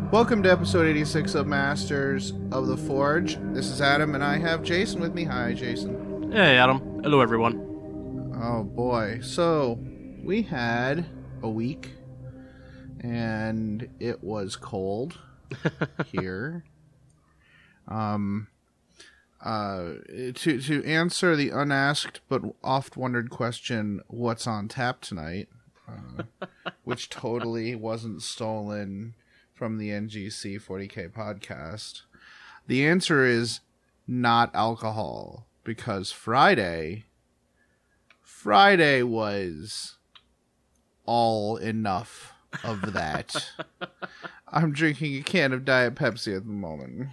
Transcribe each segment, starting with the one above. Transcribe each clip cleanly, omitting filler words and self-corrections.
Welcome to episode 86 of Masters of the Forge. This is Adam, and I have Jason with me. Hi, Jason. Hey, Adam. Hello, everyone. Oh, boy. So, we had a week, and it was cold here. To answer the unasked but oft-wondered question, what's on tap tonight, which totally wasn't stolen from the NGC 40K podcast, the answer is not alcohol, because Friday was all enough of that. I'm drinking a can of Diet Pepsi at the moment.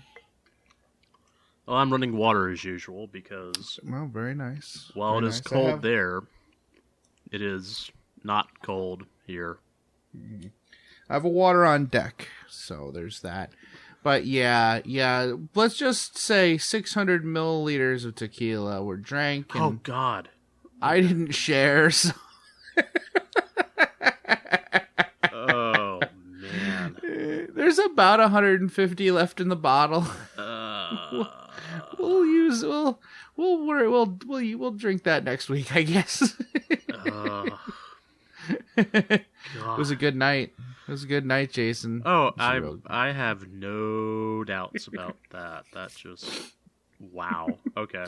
Well, I'm running water as usual because... Well, very nice. While very it is nice. cold there, it is not cold here. I have a water on deck, so there's that. But yeah, let's just say 600 milliliters of tequila were drank. And oh, God. I didn't share, so... Oh, man. There's about 150 left in the bottle. We'll drink that next week, I guess. It was a good night. It was a good night, Jason. Oh, I have no doubts about that. That's just... Wow. Okay.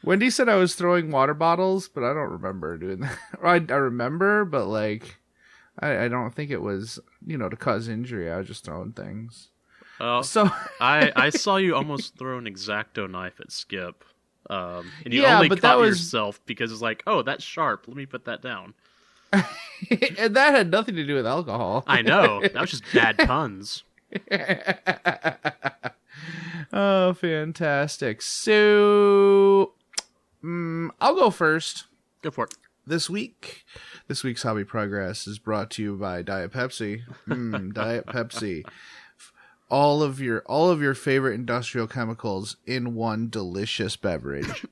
Wendy said I was throwing water bottles, but I don't remember doing that. I remember, but I don't think it was, to cause injury. I was just throwing things. So I saw you almost throw an X-Acto knife at Skip. And you only caught yourself because it's like, oh, that's sharp. Let me put that down. And that had nothing to do with alcohol. I know. That was just bad puns. Oh, fantastic. So, I'll go first. Go for it. This week's Hobby Progress is brought to you by Diet Pepsi. Diet Pepsi. All of your favorite industrial chemicals in one delicious beverage.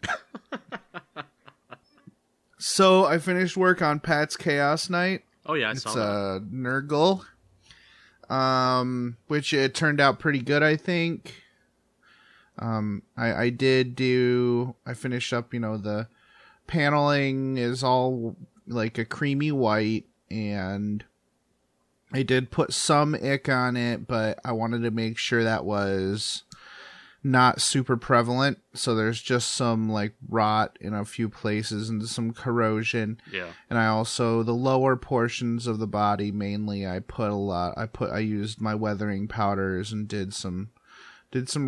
So I finished work on Pat's Chaos Night. Oh yeah, I saw that. It's Nurgle, which it turned out pretty good, I think. I finished up, the paneling is all like a creamy white, and I did put some ick on it, but I wanted to make sure that was not super prevalent. So there's just some rot in a few places and some corrosion. Yeah. And I also, the lower portions of the body, mainly I used my weathering powders and did some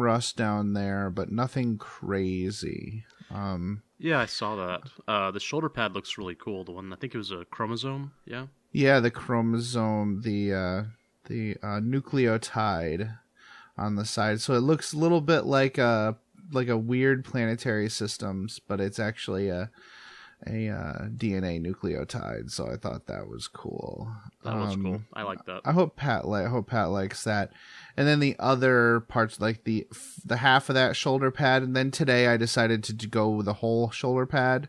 rust down there, but nothing crazy. Yeah, I saw that. The shoulder pad looks really cool. The one, I think it was a chromosome. Yeah. Yeah, the chromosome, the nucleotide on the side. So it looks a little bit like a weird planetary systems, but it's actually a DNA nucleotide. So I thought that was cool. That was cool. I like that. I hope Pat likes that. And then the other parts, like the half of that shoulder pad. And then today I decided to go with the whole shoulder pad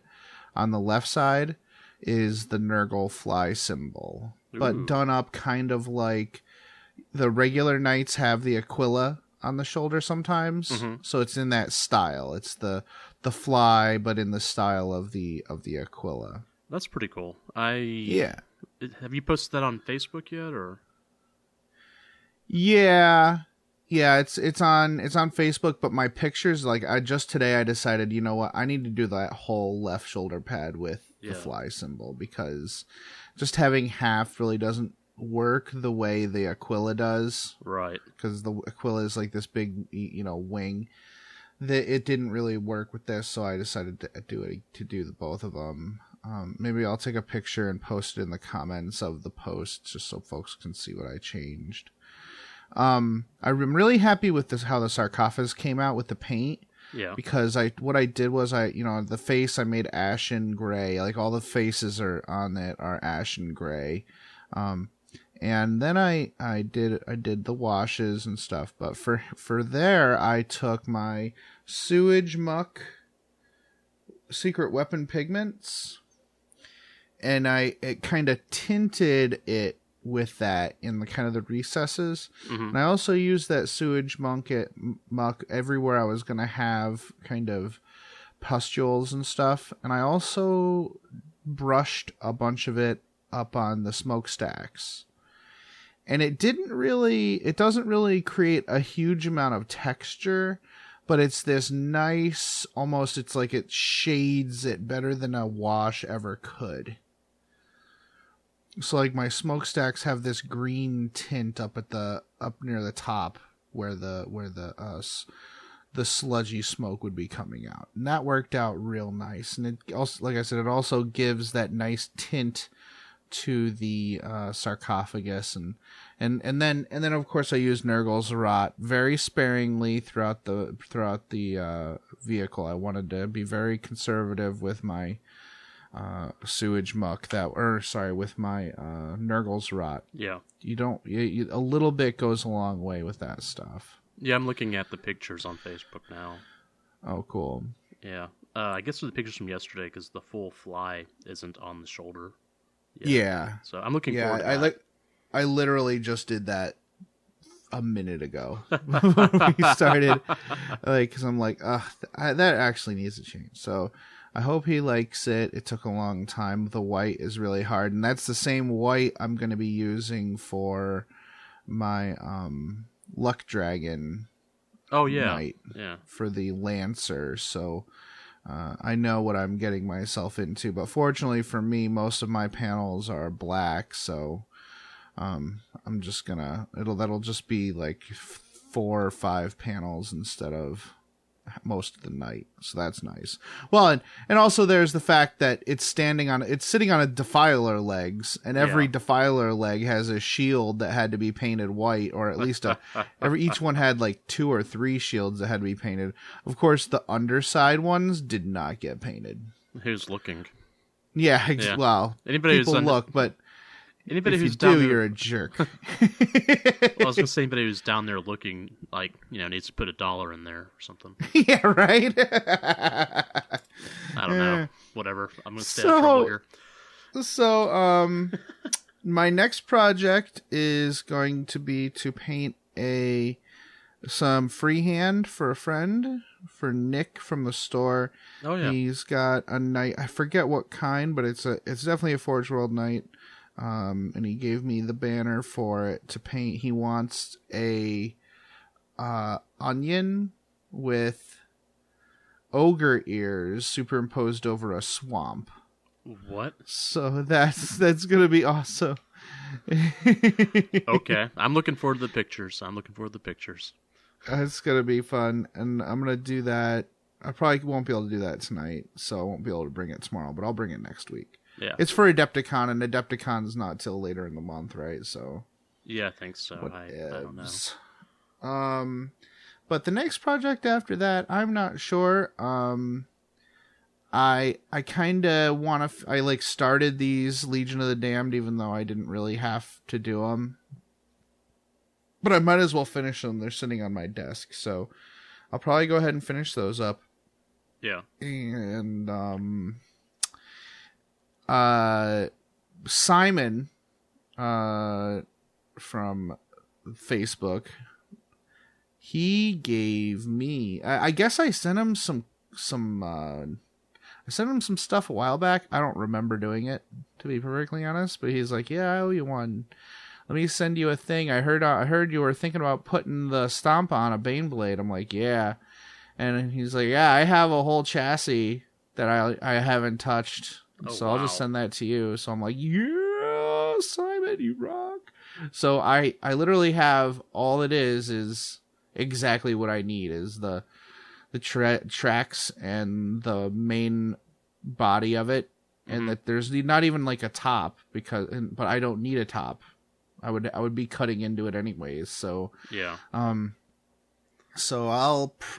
on the left side is the Nurgle fly symbol. Ooh. But done up kind of like the regular knights have the Aquila on the shoulder sometimes. Mm-hmm. So it's in that style. It's the fly, but in the style of the Aquila. That's pretty cool. Yeah. Have you posted that on Facebook yet, or? Yeah, it's on Facebook, but my pictures, today I decided, you know what, I need to do that whole left shoulder pad with the fly symbol, because just having half really doesn't work the way the Aquila does. Right. Because the Aquila is like this big, wing. It didn't really work with this, so I decided to do both of them. Maybe I'll take a picture and post it in the comments of the post just so folks can see what I changed. I'm really happy with how the sarcophagus came out with the paint. Yeah. Because what I did was the face I made ashen gray. Like all the faces on it are ashen gray. And then I did the washes and stuff. But for there, I took my sewage muck secret weapon pigments, and it kind of tinted it with that in the kind of the recesses. And I also used that sewage muck everywhere I was going to have kind of pustules and stuff. And I also brushed a bunch of it up on the smokestacks. And it doesn't really create a huge amount of texture, but it's this nice, almost, it's like it shades it better than a wash ever could. So like my smokestacks have this green tint up near the top where the sludgy smoke would be coming out. And that worked out real nice. And it also, like I said, it also gives that nice tint to the sarcophagus, and then of course I used Nurgle's rot very sparingly throughout the vehicle. I wanted to be very conservative with my sewage muck with my Nurgle's rot. Yeah, a little bit goes a long way with that stuff. Yeah, I'm looking at the pictures on Facebook now. Oh, cool. Yeah, I guess the pictures from yesterday because the full fly isn't on the shoulder. Yeah. So I'm looking forward to that. I literally just did that a minute ago when we started. Because I'm like, that actually needs to change. So I hope he likes it. It took a long time. The white is really hard. And that's the same white I'm going to be using for my Luck Dragon night for the Lancer. So I know what I'm getting myself into, but fortunately for me, most of my panels are black, so I'm just that'll just be like 4 or 5 panels instead of most of the night, so that's nice. Well, and also there's the fact that it's sitting on a defiler legs, and every defiler leg has a shield that had to be painted white, or at least each one had like 2 or 3 shields that had to be painted. Of course, the underside ones did not get painted. Who's looking? Yeah. Well, people look, but anybody if who's you down do, there, you're a jerk. Well, I was gonna say anybody who's down there looking like needs to put $1 in there or something. Yeah, right. I don't know. Whatever. I'm gonna stay out of trouble here. So, my next project is going to be to paint some freehand for a friend, for Nick from the store. Oh yeah. He's got a knight. I forget what kind, but it's definitely a Forge World knight. And he gave me the banner for it to paint. He wants a onion with ogre ears superimposed over a swamp. What? So that's gonna be awesome. Okay, I'm looking forward to the pictures. It's gonna be fun, and I'm gonna do that. I probably won't be able to do that tonight, so I won't be able to bring it tomorrow, but I'll bring it next week. Yeah. It's for Adepticon, and Adepticon's not till later in the month, right? So. Yeah, I think so. I don't know. But the next project after that, I'm not sure. I kind of want to. I started these Legion of the Damned, even though I didn't really have to do them. But I might as well finish them. They're sitting on my desk, so I'll probably go ahead and finish those up. Yeah. And Simon from Facebook, he gave me, I guess I sent him some stuff a while back. I don't remember doing it, to be perfectly honest, but he's like, yeah, I owe you one. Let me send you a thing. I heard you were thinking about putting the stomp on a Baneblade. I'm like, yeah. And he's like, yeah, I have a whole chassis that I haven't touched. So I'll just send that to you. So I'm like, yeah, Simon, you rock. So I literally have, all it is exactly what I need, is the tracks and the main body of it. And that there's not even like a top, but I don't need a top. I would be cutting into it anyways. So yeah. So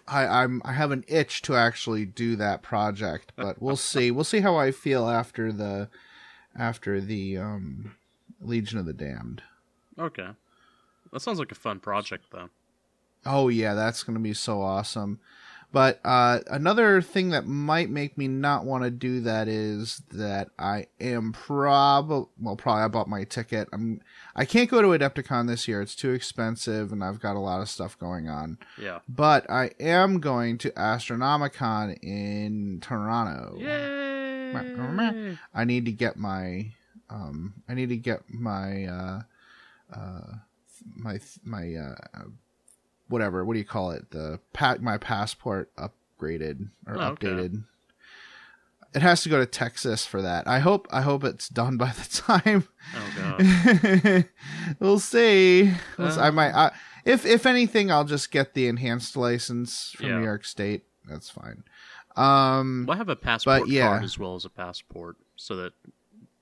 I have an itch to actually do that project, but we'll see. We'll see how I feel after the Legion of the Damned. Okay. That sounds like a fun project, though. Oh yeah, that's going to be so awesome. But another thing that might make me not want to do that is that I am probably I bought my ticket. I can't go to Adepticon this year. It's too expensive, and I've got a lot of stuff going on. Yeah. But I am going to Astronomicon in Toronto. Yay! I need to get my whatever. What do you call it? My passport upgraded or updated. Okay. It has to go to Texas for that. I hope it's done by the time. Oh god. We'll see. I might. If anything, I'll just get the enhanced license from New York State. That's fine. I have a passport card as well as a passport, so that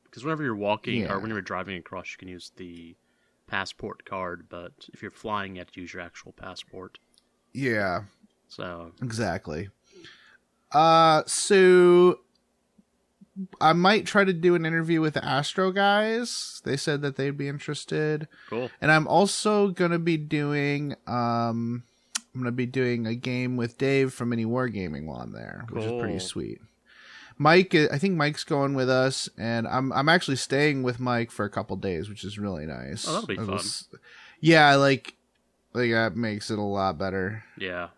because whenever you're walking or when you're driving across, you can use the passport card, but if you're flying, you have to use your actual passport. Yeah. So exactly. So I might try to do an interview with the Astro guys. They said that they'd be interested. Cool. And I'm also gonna be doing a game with Dave from Mini Wargaming while I'm there, which is pretty sweet. Mike, I think Mike's going with us, and I'm actually staying with Mike for a couple days, which is really nice. Oh, that'll be fun. Yeah, like that makes it a lot better. Yeah.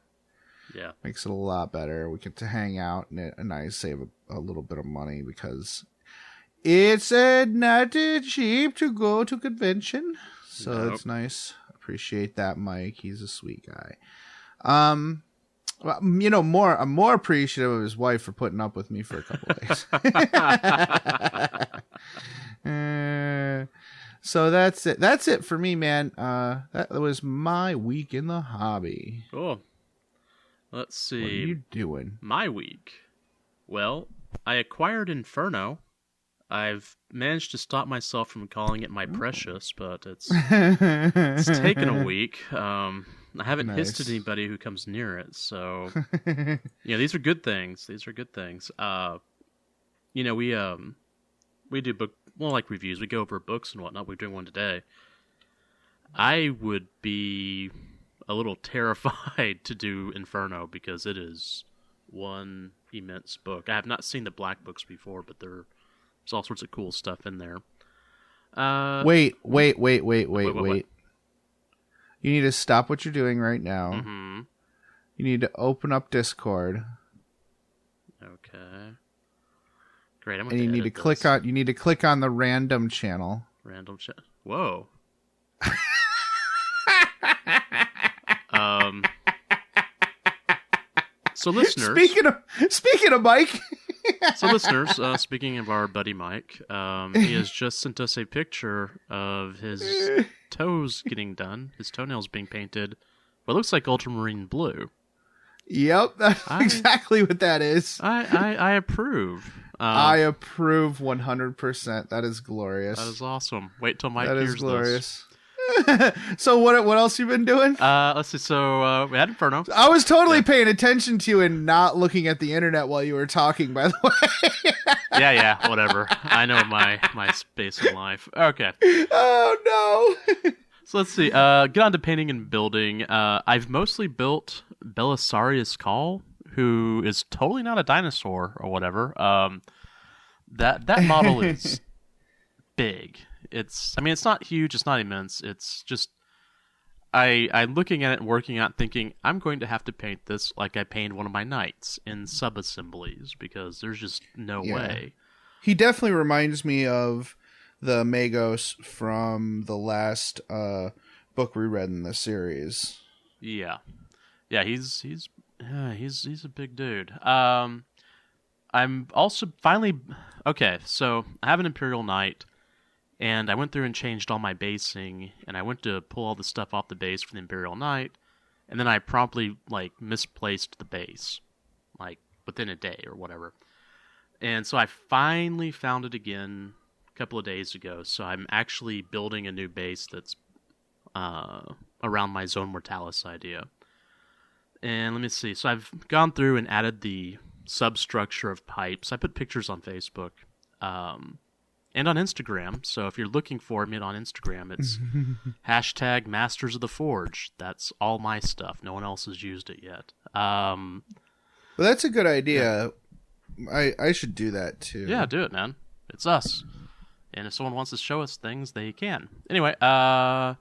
Makes it a lot better. We get to hang out, and I save a little bit of money because it's not cheap to go to convention. So It's nice. Appreciate that, Mike. He's a sweet guy. I'm more appreciative of his wife for putting up with me for a couple of days. So that's it. That's it for me, man. That was my week in the hobby. Cool. Let's see. What are you doing? My week. Well, I acquired Inferno. I've managed to stop myself from calling it my precious, but it's taken a week. I haven't hissed at anybody who comes near it, so these are good things. We do book reviews. We go over books and whatnot. We're doing one today. I would be a little terrified to do Inferno because it is one immense book. I have not seen the black books before, but there's all sorts of cool stuff in there. Wait. You need to stop what you're doing right now. Mm-hmm. You need to open up Discord. Okay. Great. And you need to click on the random channel. Random channel. Whoa. So listeners, speaking of Mike. So listeners, speaking of our buddy Mike, he has just sent us a picture of his toes getting done, his toenails being painted what looks like ultramarine blue. Yep, that's exactly what that is. I approve. I approve 100%. That is glorious. That is awesome. Wait till Mike hears this. That is glorious. So what else you been doing? Let's see. So we had Inferno. I was totally paying attention to you and not looking at the internet while you were talking, by the way. yeah, whatever. I know my space in life. Okay. Oh no. So let's see. Get on to painting and building. I've mostly built Belisarius Call, who is totally not a dinosaur or whatever. That model is big. It's not huge, it's not immense, it's just I'm looking at it and working out thinking I'm going to have to paint this like I painted one of my knights in sub-assemblies because there's just no way. He definitely reminds me of the Magos from the last book we read in the series. Yeah, he's a big dude. I'm also finally okay, so I have an Imperial Knight. And I went through and changed all my basing, and I went to pull all the stuff off the base for the Imperial Knight, and then I promptly, misplaced the base, within a day or whatever. And so I finally found it again a couple of days ago, so I'm actually building a new base that's around my Zone Mortalis idea. And let me see, so I've gone through and added the substructure of pipes. I put pictures on Facebook, and on Instagram, so if you're looking for me on Instagram, it's #Masters of the Forge. That's all my stuff. No one else has used it yet. But that's a good idea. I should do that too. Yeah, do it, man. It's us. And if someone wants to show us things, they can. Anyway, so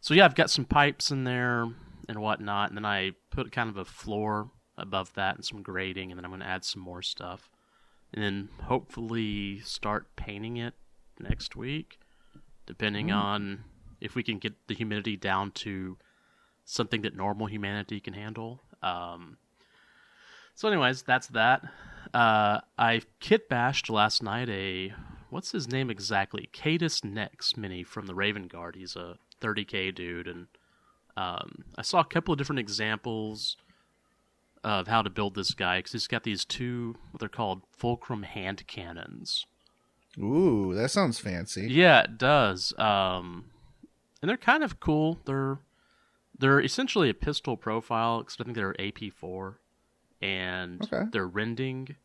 yeah, I've got some pipes in there and whatnot, and then I put kind of a floor above that and some grating, and then I'm going to add some more stuff. And then hopefully start painting it next week, depending on if we can get the humidity down to something that normal humanity can handle. So anyways, that's that. I kit bashed last night what's his name exactly? Cadus Nex Mini from the Raven Guard. He's a 30k dude, and I saw a couple of different examples of how to build this guy, because he's got these two, what they're called, fulcrum hand cannons. Ooh, that sounds fancy. Yeah, it does. And they're kind of cool. They're essentially a pistol profile, except I think they're AP4, and they're rending,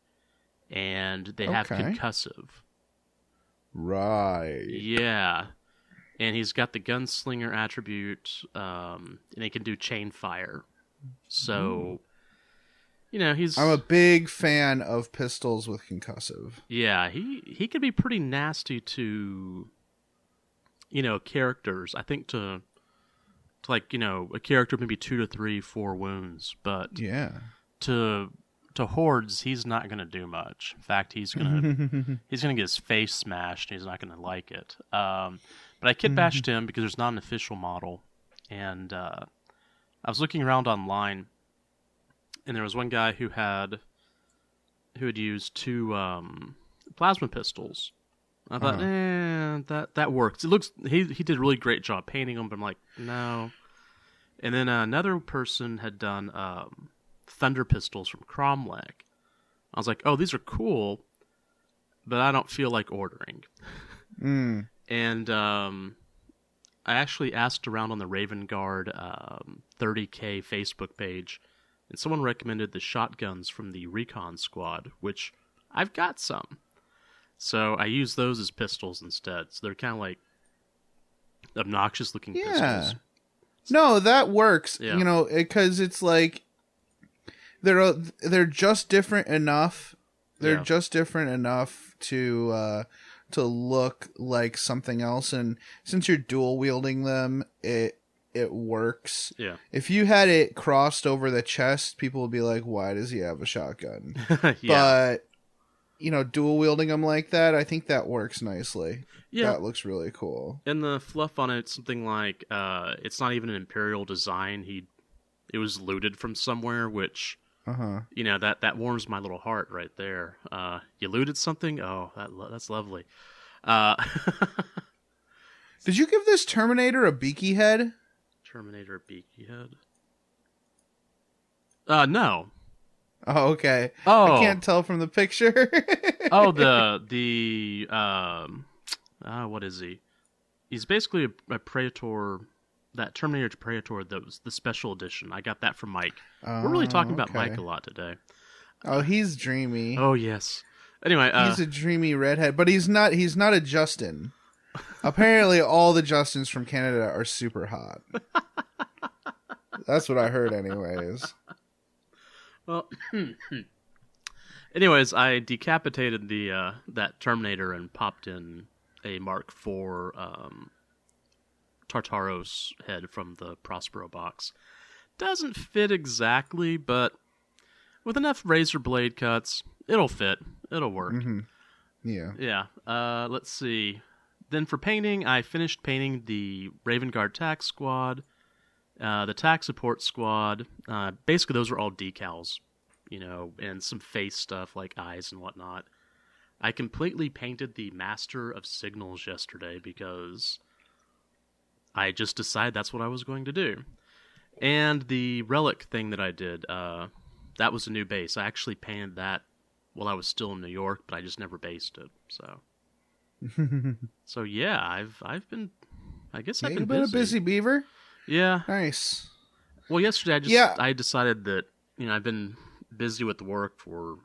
and they have concussive. Right. Yeah. And he's got the gunslinger attribute, and he can do chain fire. So, I'm a big fan of pistols with concussive. Yeah, he could be pretty nasty to, characters. I think to like, a character maybe 2 to 3, 4 wounds, but to hordes, he's not going to do much. In fact, he's gonna get his face smashed, and he's not going to like it. But I kit bashed him because there's not an official model, and I was looking around online, and there was one guy who had used 2 plasma pistols. I thought, that works. It looks he did a really great job painting them, but I'm like, no. And then another person had done thunder pistols from Cromlech. I was like, oh, these are cool, but I don't feel like ordering. And I actually asked around on the Raven Guard 30K Facebook page, and someone recommended the shotguns from the Recon Squad, which I've got some. So I use those as pistols instead. So they're kind of like obnoxious-looking pistols. No, that works. Yeah. Because it's like they're just different enough. They're just different enough to look like something else, and since you're dual wielding them, it works. Yeah. If you had it crossed over the chest, people would be like, "Why does he have a shotgun?" But dual wielding them like that, I think that works nicely. Yeah, that looks really cool. And the fluff on it, something like it's not even an Imperial design. It was looted from somewhere, which that warms my little heart right there. You looted something? Oh, that's lovely. Did you give this Terminator a beaky head? Terminator beaky head? No. Oh, okay. Oh, I can't tell from the picture. Oh, what is he? He's basically a Praetor. That Terminator Praetor, that was the special edition. I got that from Mike. We're really talking about Mike a lot today. Oh, he's dreamy. Oh, yes. Anyway, he's a dreamy redhead, but he's not a Justin. Apparently, all the Justins from Canada are super hot. That's what I heard, anyways. Well, anyways, I decapitated that Terminator and popped in a Mark IV Tartaros head from the Prospero box. Doesn't fit exactly, but with enough razor blade cuts, it'll fit. It'll work. Yeah. Yeah. Let's see. Then for painting, I finished painting the Raven Guard Tac Squad, the Tac Support Squad. Basically, those are all decals, and some face stuff like eyes and whatnot. I completely painted the Master of Signals yesterday because I just decided that's what I was going to do. And the relic thing that I did, that was a new base. I actually painted that while I was still in New York, but I just never based it. So yeah, I've been busy. You've been a busy beaver. Yeah. Nice. Well, yesterday I decided that I've been busy with work for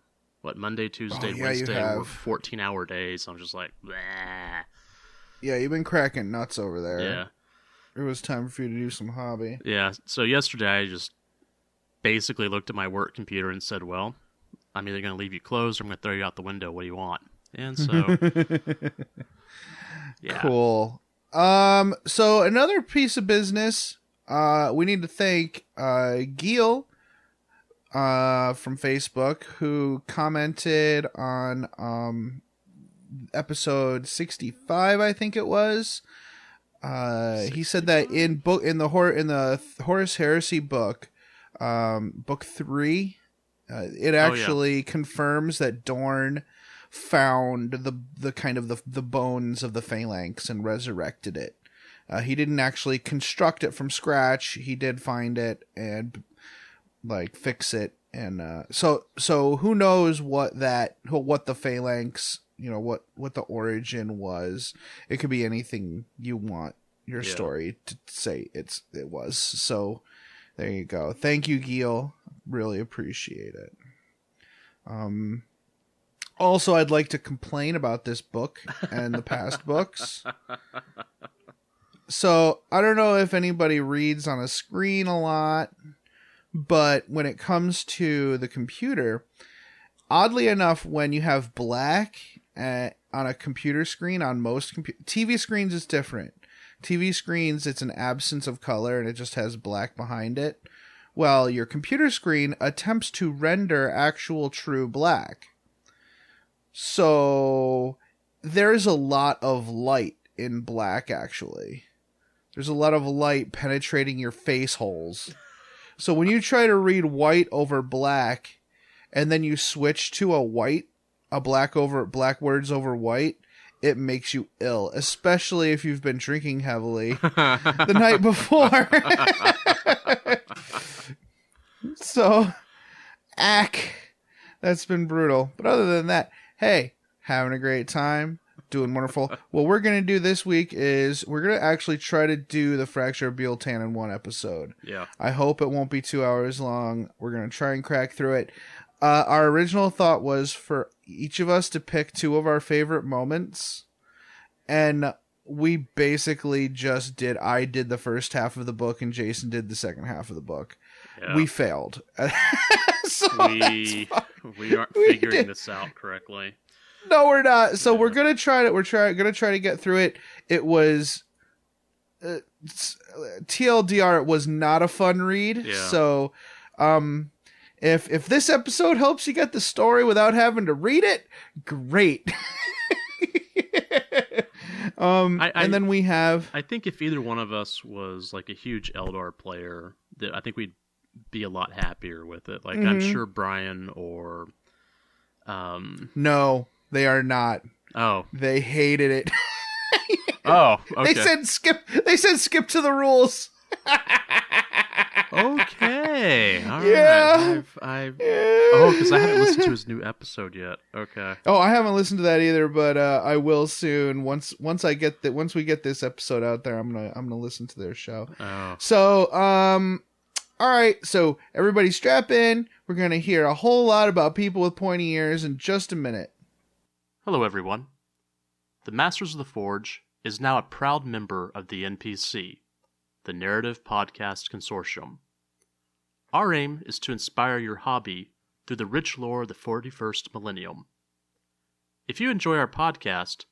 Monday, Tuesday, Wednesday were 14-hour days. I'm just like, bleh. Yeah, you've been cracking nuts over there. Yeah. It was time for you to do some hobby. Yeah, so yesterday I just basically looked at my work computer and said, well, I'm either going to leave you closed or I'm going to throw you out the window. What do you want? And so, yeah. Cool. So another piece of business, we need to thank Giel from Facebook, who commented on episode 65, I think it was. He said that in the Horus Heresy book, book 3, it actually confirms that Dorn found the kind of the bones of the Phalanx and resurrected it. He didn't actually construct it from scratch. He did find it and fix it. And so who knows what the Phalanx, what the origin was. It could be anything you want your story to say it was. So there you go. Thank you, Giel. Really appreciate it. Also, I'd like to complain about this book and the past books. So I don't know if anybody reads on a screen a lot, but when it comes to the computer, oddly enough, when you have black on a computer screen, on most TV screens, it's different. TV screens, it's an absence of color and it just has black behind it. Well, your computer screen attempts to render actual true black. So there's a lot of light in black, actually. There's a lot of light penetrating your face holes. So when you try to read white over black, and then you switch to black words over white, it makes you ill, especially if you've been drinking heavily the night before. So, that's been brutal. But other than that, hey, having a great time, doing wonderful. What we're going to do this week is we're going to actually try to do the Fracture of Biel-Tan in one episode. Yeah. I hope it won't be 2 hours long. We're going to try and crack through it. Our original thought was for each of us to pick 2 of our favorite moments. And we basically just I did the first half of the book and Jason did the second half of the book. Yeah. We failed. So we aren't figuring this out correctly. No, we're not. So we're gonna try to get through it. It was TLDR. It was not a fun read. Yeah. So, if this episode helps you get the story without having to read it, great. And then we have. I think if either one of us was like a huge Eldar player, I think we'd be a lot happier with it. Like I'm sure Brian or. No, they are not. Oh, they hated it. Oh, okay. They said skip to the rules. Okay. All right. Oh, because I haven't listened to his new episode yet. Okay. Oh, I haven't listened to that either, but I will soon. Once we get this episode out there, I'm gonna listen to their show. Oh. So, all right. So everybody, strap in. We're gonna hear a whole lot about people with pointy ears in just a minute. Hello, everyone. The Masters of the Forge is now a proud member of the NPC, the Narrative Podcast Consortium. Our aim is to inspire your hobby through the rich lore of the 41st millennium. If you enjoy our podcast,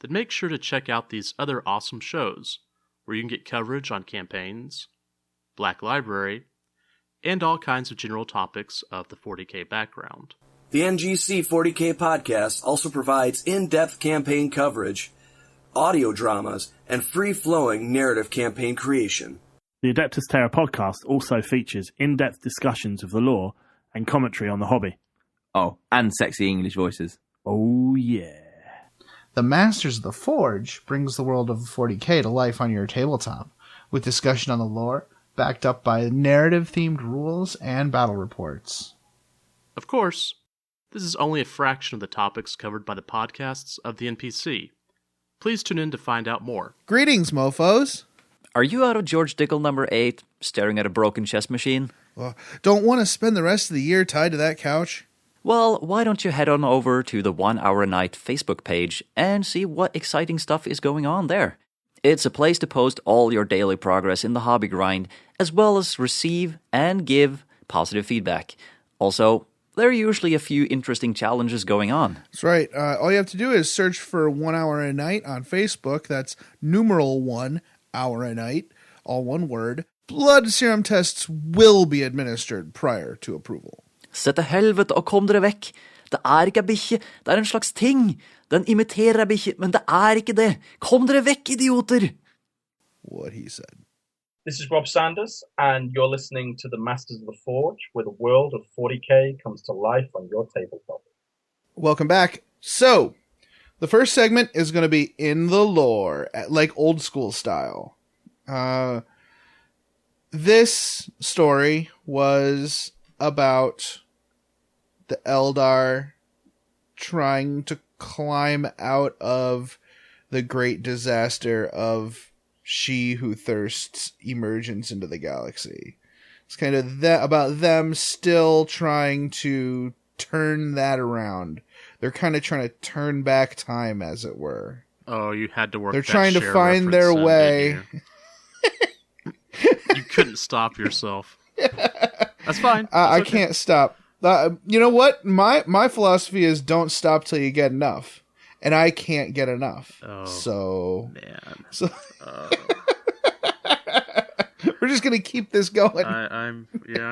then make sure to check out these other awesome shows, where you can get coverage on campaigns, Black Library, and all kinds of general topics of the 40K background. The NGC 40K podcast also provides in-depth campaign coverage, audio dramas, and free-flowing narrative campaign creation. The Adeptus Terra podcast also features in-depth discussions of the lore and commentary on the hobby. Oh, and sexy English voices. Oh, yeah. The Masters of the Forge brings the world of 40K to life on your tabletop, with discussion on the lore, backed up by narrative-themed rules and battle reports. Of course, this is only a fraction of the topics covered by the podcasts of the NPC. Please tune in to find out more. Greetings, mofos. Are you out of George Dickel number 8, staring at a broken chess machine? Well, don't want to spend the rest of the year tied to that couch? Well, why don't you head on over to the 1 Hour a Night Facebook page and see what exciting stuff is going on there. It's a place to post all your daily progress in the hobby grind, as well as receive and give positive feedback. Also, there are usually a few interesting challenges going on. That's right. All you have to do is search for 1 hour a night on Facebook. That's numeral 1 hour a night, all one word. Blood serum tests will be administered prior to approval. Se til helvete og kom dere vekk. Det er ikke ei bikkje, det er en slags ting. Den imiterer ei bikkje, men det er ikke det. Kom dere vekk, idioter! What he said. This is Rob Sanders, and you're listening to the Masters of the Forge, where the world of 40k comes to life on your tabletop. Welcome back. So, the first segment is going to be in the lore, like old school style. This story was about the Eldar trying to climb out of the great disaster of She Who Thirsts emergence into the galaxy. It's kind of about them still trying to turn that around. They're kind of trying to turn back time, as it were. Oh, you had to work. They're that trying to Cher find their reference in, way. didn't you? You couldn't stop yourself. That's fine. I can't stop. You know what? My philosophy is don't stop till you get enough. And I can't get enough. Oh, so, man. So we're just gonna keep this going. I'm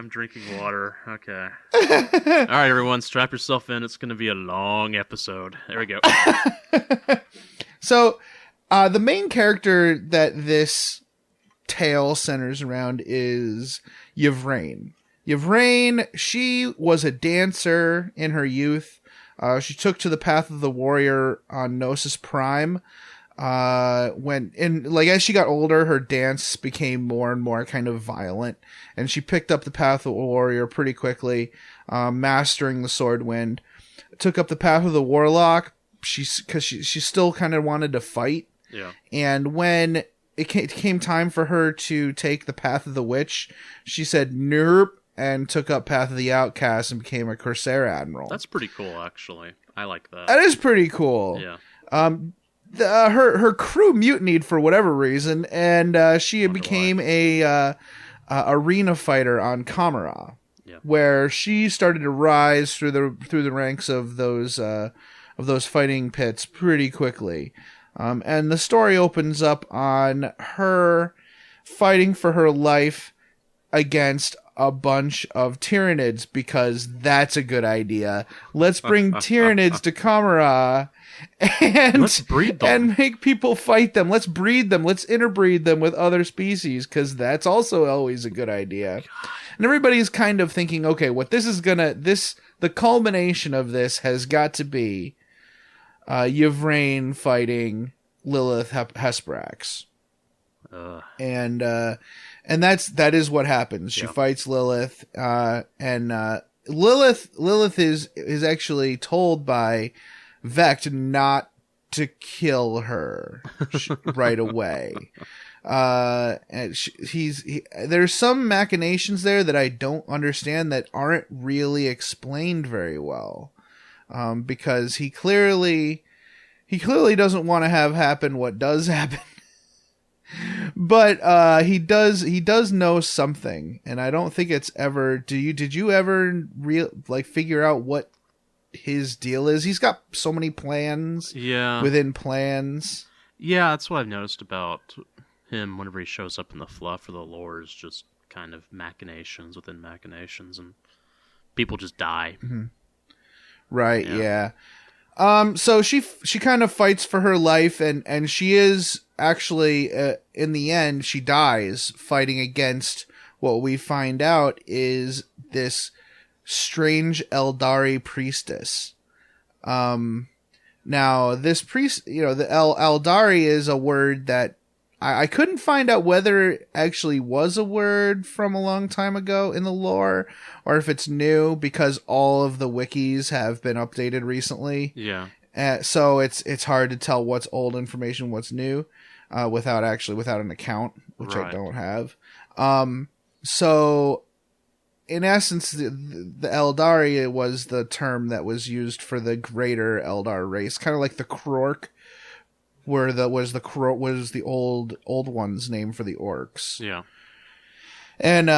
drinking water. Okay. All right, everyone, strap yourself in. It's gonna be a long episode. There we go. So, the main character that this tale centers around is Yvraine. Yvraine, she was a dancer in her youth. She took to the path of the warrior on Gnosis Prime. As she got older, her dance became more and more kind of violent, and she picked up the path of the warrior pretty quickly, mastering the sword wind. Took up the path of the warlock, she still kind of wanted to fight. Yeah. And when it came time for her to take the path of the witch, she said nope, and took up path of the outcast and became a Corsair admiral. That's pretty cool, actually. I like that. That is pretty cool. Yeah. Her crew mutinied for whatever reason, and she became a arena fighter on Kamara, where she started to rise through the ranks of those fighting pits pretty quickly. And the story opens up on her fighting for her life against a bunch of Tyranids, because that's a good idea. Let's bring Tyranids to Kamara and let's breed them and make people fight them. Let's breed them. Let's interbreed them with other species, because that's also always a good idea. And everybody's kind of thinking, okay, what this is the culmination of this has got to be Yvraine fighting Lilith Hesprax. And that is what happens. She fights Lilith, and Lilith is actually told by Vect not to kill her right away. And there's some machinations there that I don't understand, that aren't really explained very well, because he clearly doesn't want to have happen what does happen. But he does know something, and I don't think it's ever. Did you ever figure out what his deal is? He's got so many plans. Yeah. Within plans. Yeah, that's what I've noticed about him. Whenever he shows up in the fluff or the lore, is just kind of machinations within machinations, and people just die. Mm-hmm. Right. Yeah. So she kind of fights for her life, and she is actually, in the end, she dies fighting against what we find out is this strange Eldari priestess. Now this priest, the Eldari is a word that I couldn't find out whether it actually was a word from a long time ago in the lore, or if it's new, because all of the wikis have been updated recently. Yeah. So it's hard to tell what's old information, what's new, without an account, which right. I don't have. So in essence, the Eldari was the term that was used for the greater Eldar race, kind of like the Krork, where was the old one's name for the orcs. Yeah. And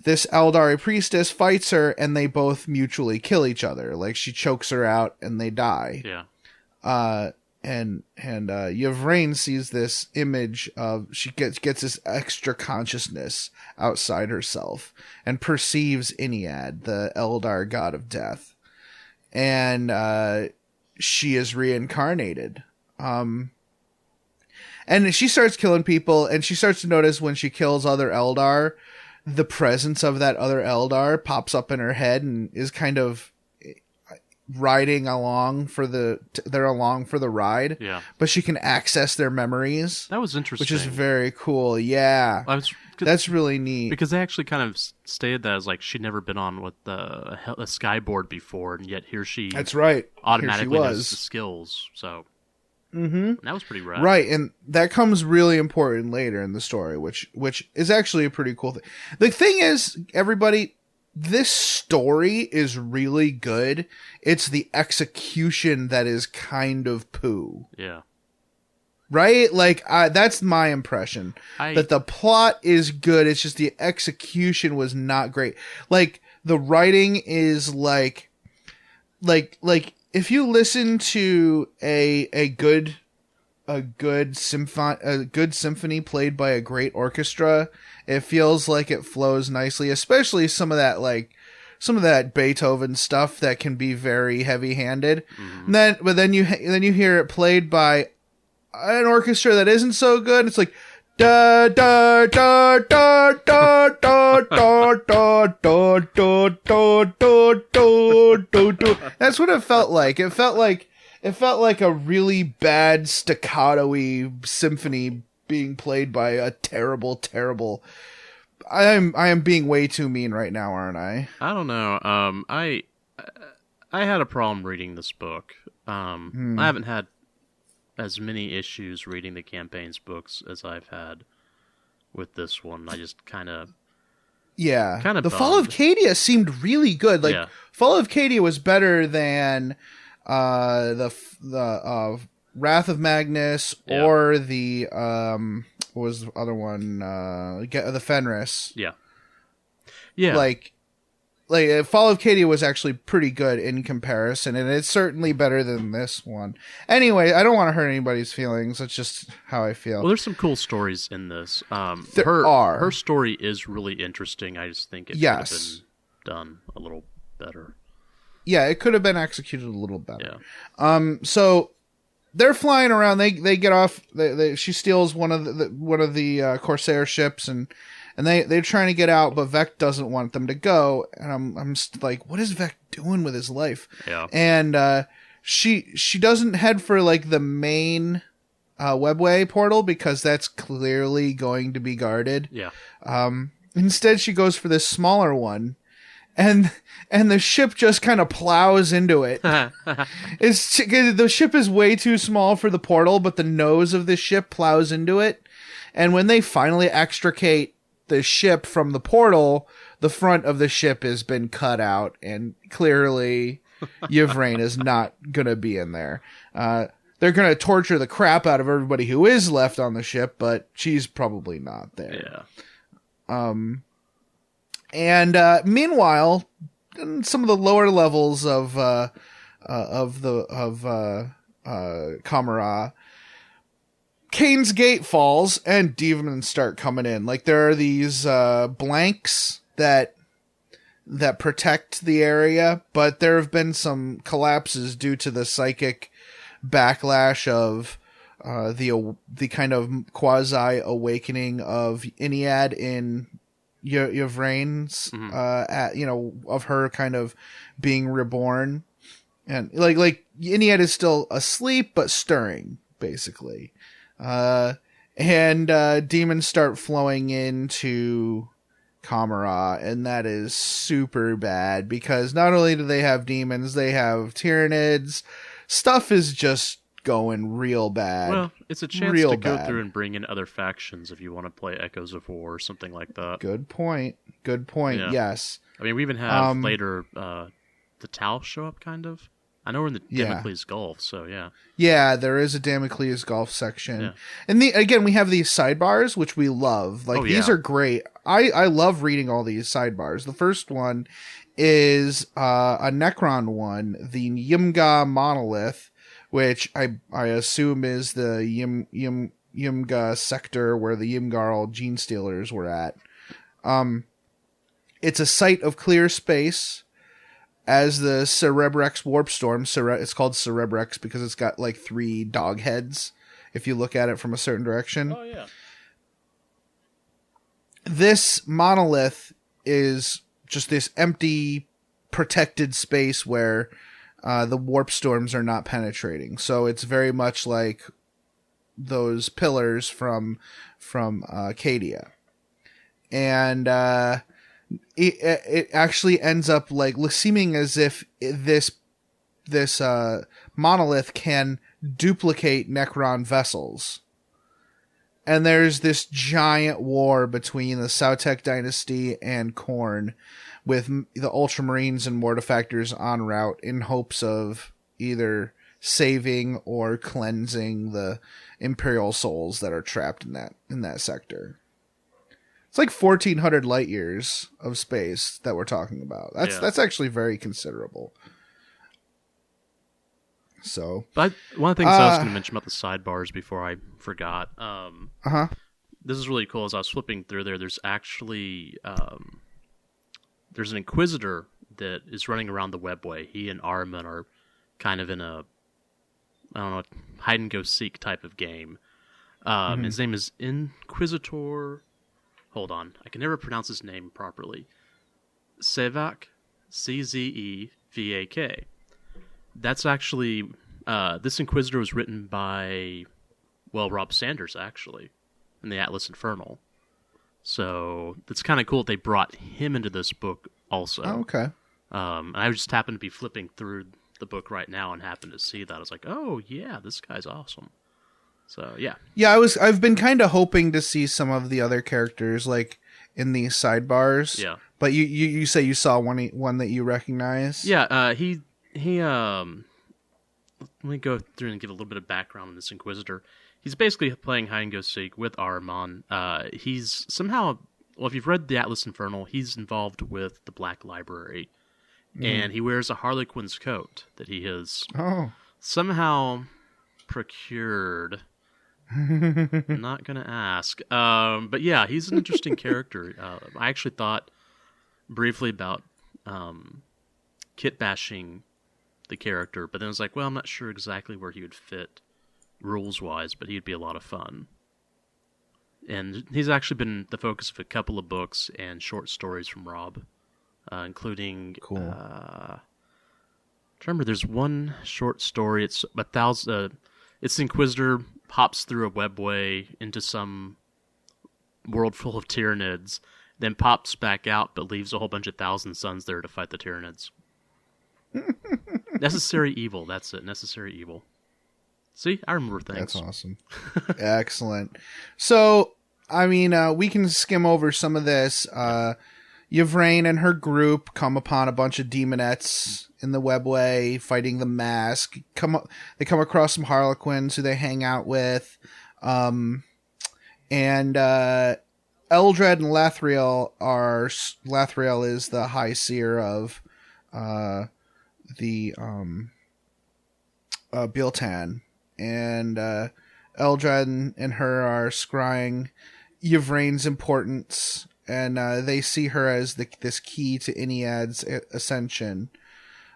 this Eldari priestess fights her, and they both mutually kill each other. Like, she chokes her out, and they die. Yeah. And Yvraine sees this image of, she gets this extra consciousness outside herself and perceives Iniad, the Eldar god of death. And she is reincarnated. And she starts killing people, and she starts to notice when she kills other Eldar, the presence of that other Eldar pops up in her head and is kind of riding along they're along for the ride. Yeah. But she can access their memories. That was interesting. Which is very cool. Yeah. That's really neat. Because they actually kind of stated that as like she'd never been on with a skyboard before, and yet here she That's right. automatically knows the skills. So that was pretty rad. Right, and that comes really important later in the story, which is actually a pretty cool thing. The thing is, everybody, this story is really good. It's the execution that is kind of poo. Yeah. Right? Like, that's my impression. That the plot is good, it's just the execution was not great. Like, the writing is like if you listen to a good symphony played by a great orchestra, it feels like it flows nicely, especially some of that Beethoven stuff that can be very heavy-handed. Mm-hmm. Then you hear it played by an orchestra that isn't so good. It's like da da da da da da da da da da da da da. That's what it felt like. It felt like a really bad staccato-y symphony being played by a terrible. I am being way too mean right now, aren't I? I don't know. I had a problem reading this book. I haven't had as many issues reading the campaign's books as I've had with this one. I just kind of the Fall of Cadia seemed really good. Like, Fall of Cadia was better than the Wrath of Magnus or the what was the other one, the Fenris. Yeah. Like Fall of Cadia was actually pretty good in comparison, and it's certainly better than this one. Anyway, I don't want to hurt anybody's feelings. That's just how I feel. Well, there's some cool stories in this. Her story is really interesting. I just think it could have been done a little better. Yeah, it could have been executed a little better. Yeah. So they're flying around. They get off. She steals one of the Corsair ships, and they're trying to get out, but Vec doesn't want them to go. And I'm just like, what is Vec doing with his life? Yeah. And she doesn't head for like the main webway portal because that's clearly going to be guarded. Yeah. Instead, she goes for this smaller one. And the ship just kind of plows into it. The ship is way too small for the portal, but the nose of the ship plows into it. And when they finally extricate the ship from the portal, the front of the ship has been cut out, and clearly Yvraine is not going to be in there. They're going to torture the crap out of everybody who is left on the ship, but she's probably not there. Yeah. And meanwhile, in some of the lower levels of Kamara, Kane's Gate falls and demons start coming in. Like, there are these blanks that protect the area, but there have been some collapses due to the psychic backlash of the kind of quasi awakening of Iniad in Yvraine's, of her kind of being reborn, and like Iniad is still asleep but stirring, basically, and demons start flowing into Kamara, and that is super bad because not only do they have demons, they have Tyranids. Stuff is just going real bad. Well, it's a chance to go through and bring in other factions if you want to play Echoes of War or something like that. Good point. Yeah. Yes. I mean, we even have later the Tau show up, kind of. I know we're in the Yeah. Damocles Gulf, so yeah. Yeah, there is a Damocles Gulf section. Yeah. And again, we have these sidebars, which we love. Like, these are great. I love reading all these sidebars. The first one is a Necron one, the Yimga Monolith, which I assume is the Yimga sector where the Yimgarl gene stealers were at. It's a site of clear space. As the Cerebrex Warp Storm, it's called Cerebrex because it's got like 3 dog heads if you look at it from a certain direction. Oh, yeah. This monolith is just this empty, protected space where the warp storms are not penetrating. So it's very much like those pillars from Cadia. And it actually ends up like seeming as if this monolith can duplicate Necron vessels. And there's this giant war between the Sautek dynasty and Khorne, with the Ultramarines and Mortifactors en route in hopes of either saving or cleansing the Imperial souls that are trapped in that sector. It's like 1,400 light years of space that we're talking about. That's actually very considerable. So, but one of the things I was going to mention about the sidebars before I forgot. This is really cool. As I was flipping through there, there's actually there's an Inquisitor that is running around the webway. He and Ahriman are kind of in a, I don't know, hide and go seek type of game. His name is Inquisitor. Hold on, I can never pronounce his name properly. Czevak, Czevak. That's actually, this Inquisitor was written by, Rob Sanders, actually, in the Atlas Infernal. So, it's kind of cool that they brought him into this book also. Oh, okay. And I just happened to be flipping through the book right now and happened to see that. I was like, oh, yeah, this guy's awesome. So, yeah. Yeah, I've been kind of hoping to see some of the other characters, like, in these sidebars. Yeah. But you say you saw one that you recognize? Yeah, he let me go through and give a little bit of background on this Inquisitor. He's basically playing hide and go seek with Ahriman. He's somehow, if you've read the Atlas Infernal, he's involved with the Black Library. And he wears a Harlequin's coat that he has somehow procured. I'm not going to ask. But yeah, he's an interesting character. I actually thought briefly about kit bashing the character, but then I was like, well, I'm not sure exactly where he would fit rules-wise, but he'd be a lot of fun. And he's actually been the focus of a couple of books and short stories from Rob, including... Cool. Remember, there's one short story. It's it's the Inquisitor hops through a webway into some world full of Tyranids, then pops back out, but leaves a whole bunch of Thousand Sons there to fight the Tyranids. Necessary evil. That's it. Necessary evil. See, I remember things. That's awesome. Excellent. So, I mean, we can skim over some of this. Yvraine and her group come upon a bunch of demonettes in the webway fighting the mask. They come across some Harlequins who they hang out with. And Eldred and Lathriel is the High Seer of the Biel-Tan. And Eldred and her are scrying Yvraine's importance, and they see her as this key to Iniad's ascension.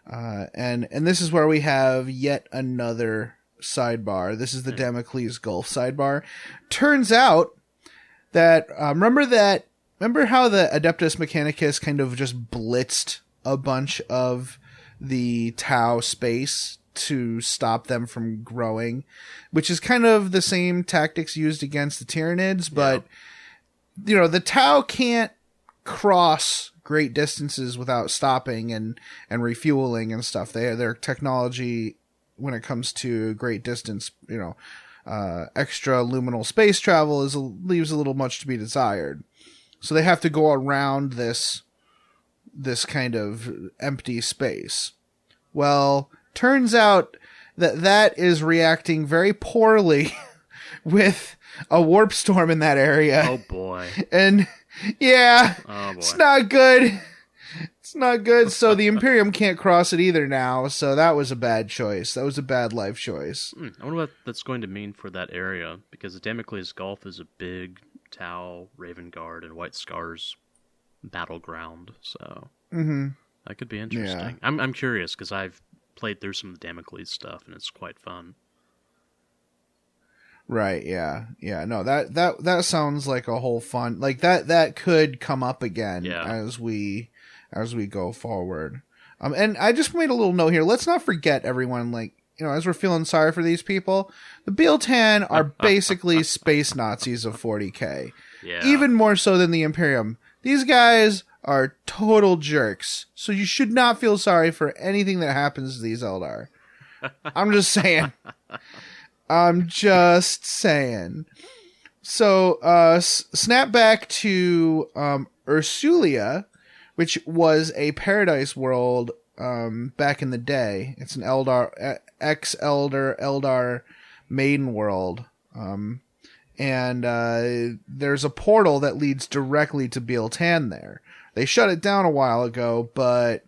And this is where we have yet another sidebar. This is the Damocles Gulf sidebar. Turns out that remember how the Adeptus Mechanicus kind of just blitzed a bunch of the Tau space to stop them from growing, which is kind of the same tactics used against the Tyranids, but the Tau can't cross great distances without stopping and refueling and stuff. Their technology when it comes to great distance, extra luminal space travel leaves a little much to be desired. So they have to go around this kind of empty space. Well, turns out that is reacting very poorly with a warp storm in that area. Oh boy. And yeah, Oh boy. it's not good. It's not good. So the Imperium can't cross it either now. So that was a bad choice. That was a bad life choice. I wonder what that's going to mean for that area, because Damocles Gulf is a big Tau, Raven Guard, and White Scars battleground. So that could be interesting. Yeah. I'm curious because I've played through some of the Damocles stuff and it's quite fun. Right, yeah. No, that sounds like a whole fun, like that could come up again as we go forward. And I just made a little note here. Let's not forget, everyone, like, you know, as we're feeling sorry for these people, the Biel-Tan are basically space Nazis of 40K. Yeah. Even more so than the Imperium. These guys are total jerks. So you should not feel sorry for anything that happens to these Eldar. I'm just saying. So, snap back to Ursulia, which was a paradise world back in the day. It's an Eldar, Eldar maiden world. And there's a portal that leads directly to Biel-Tan there. They shut it down a while ago, but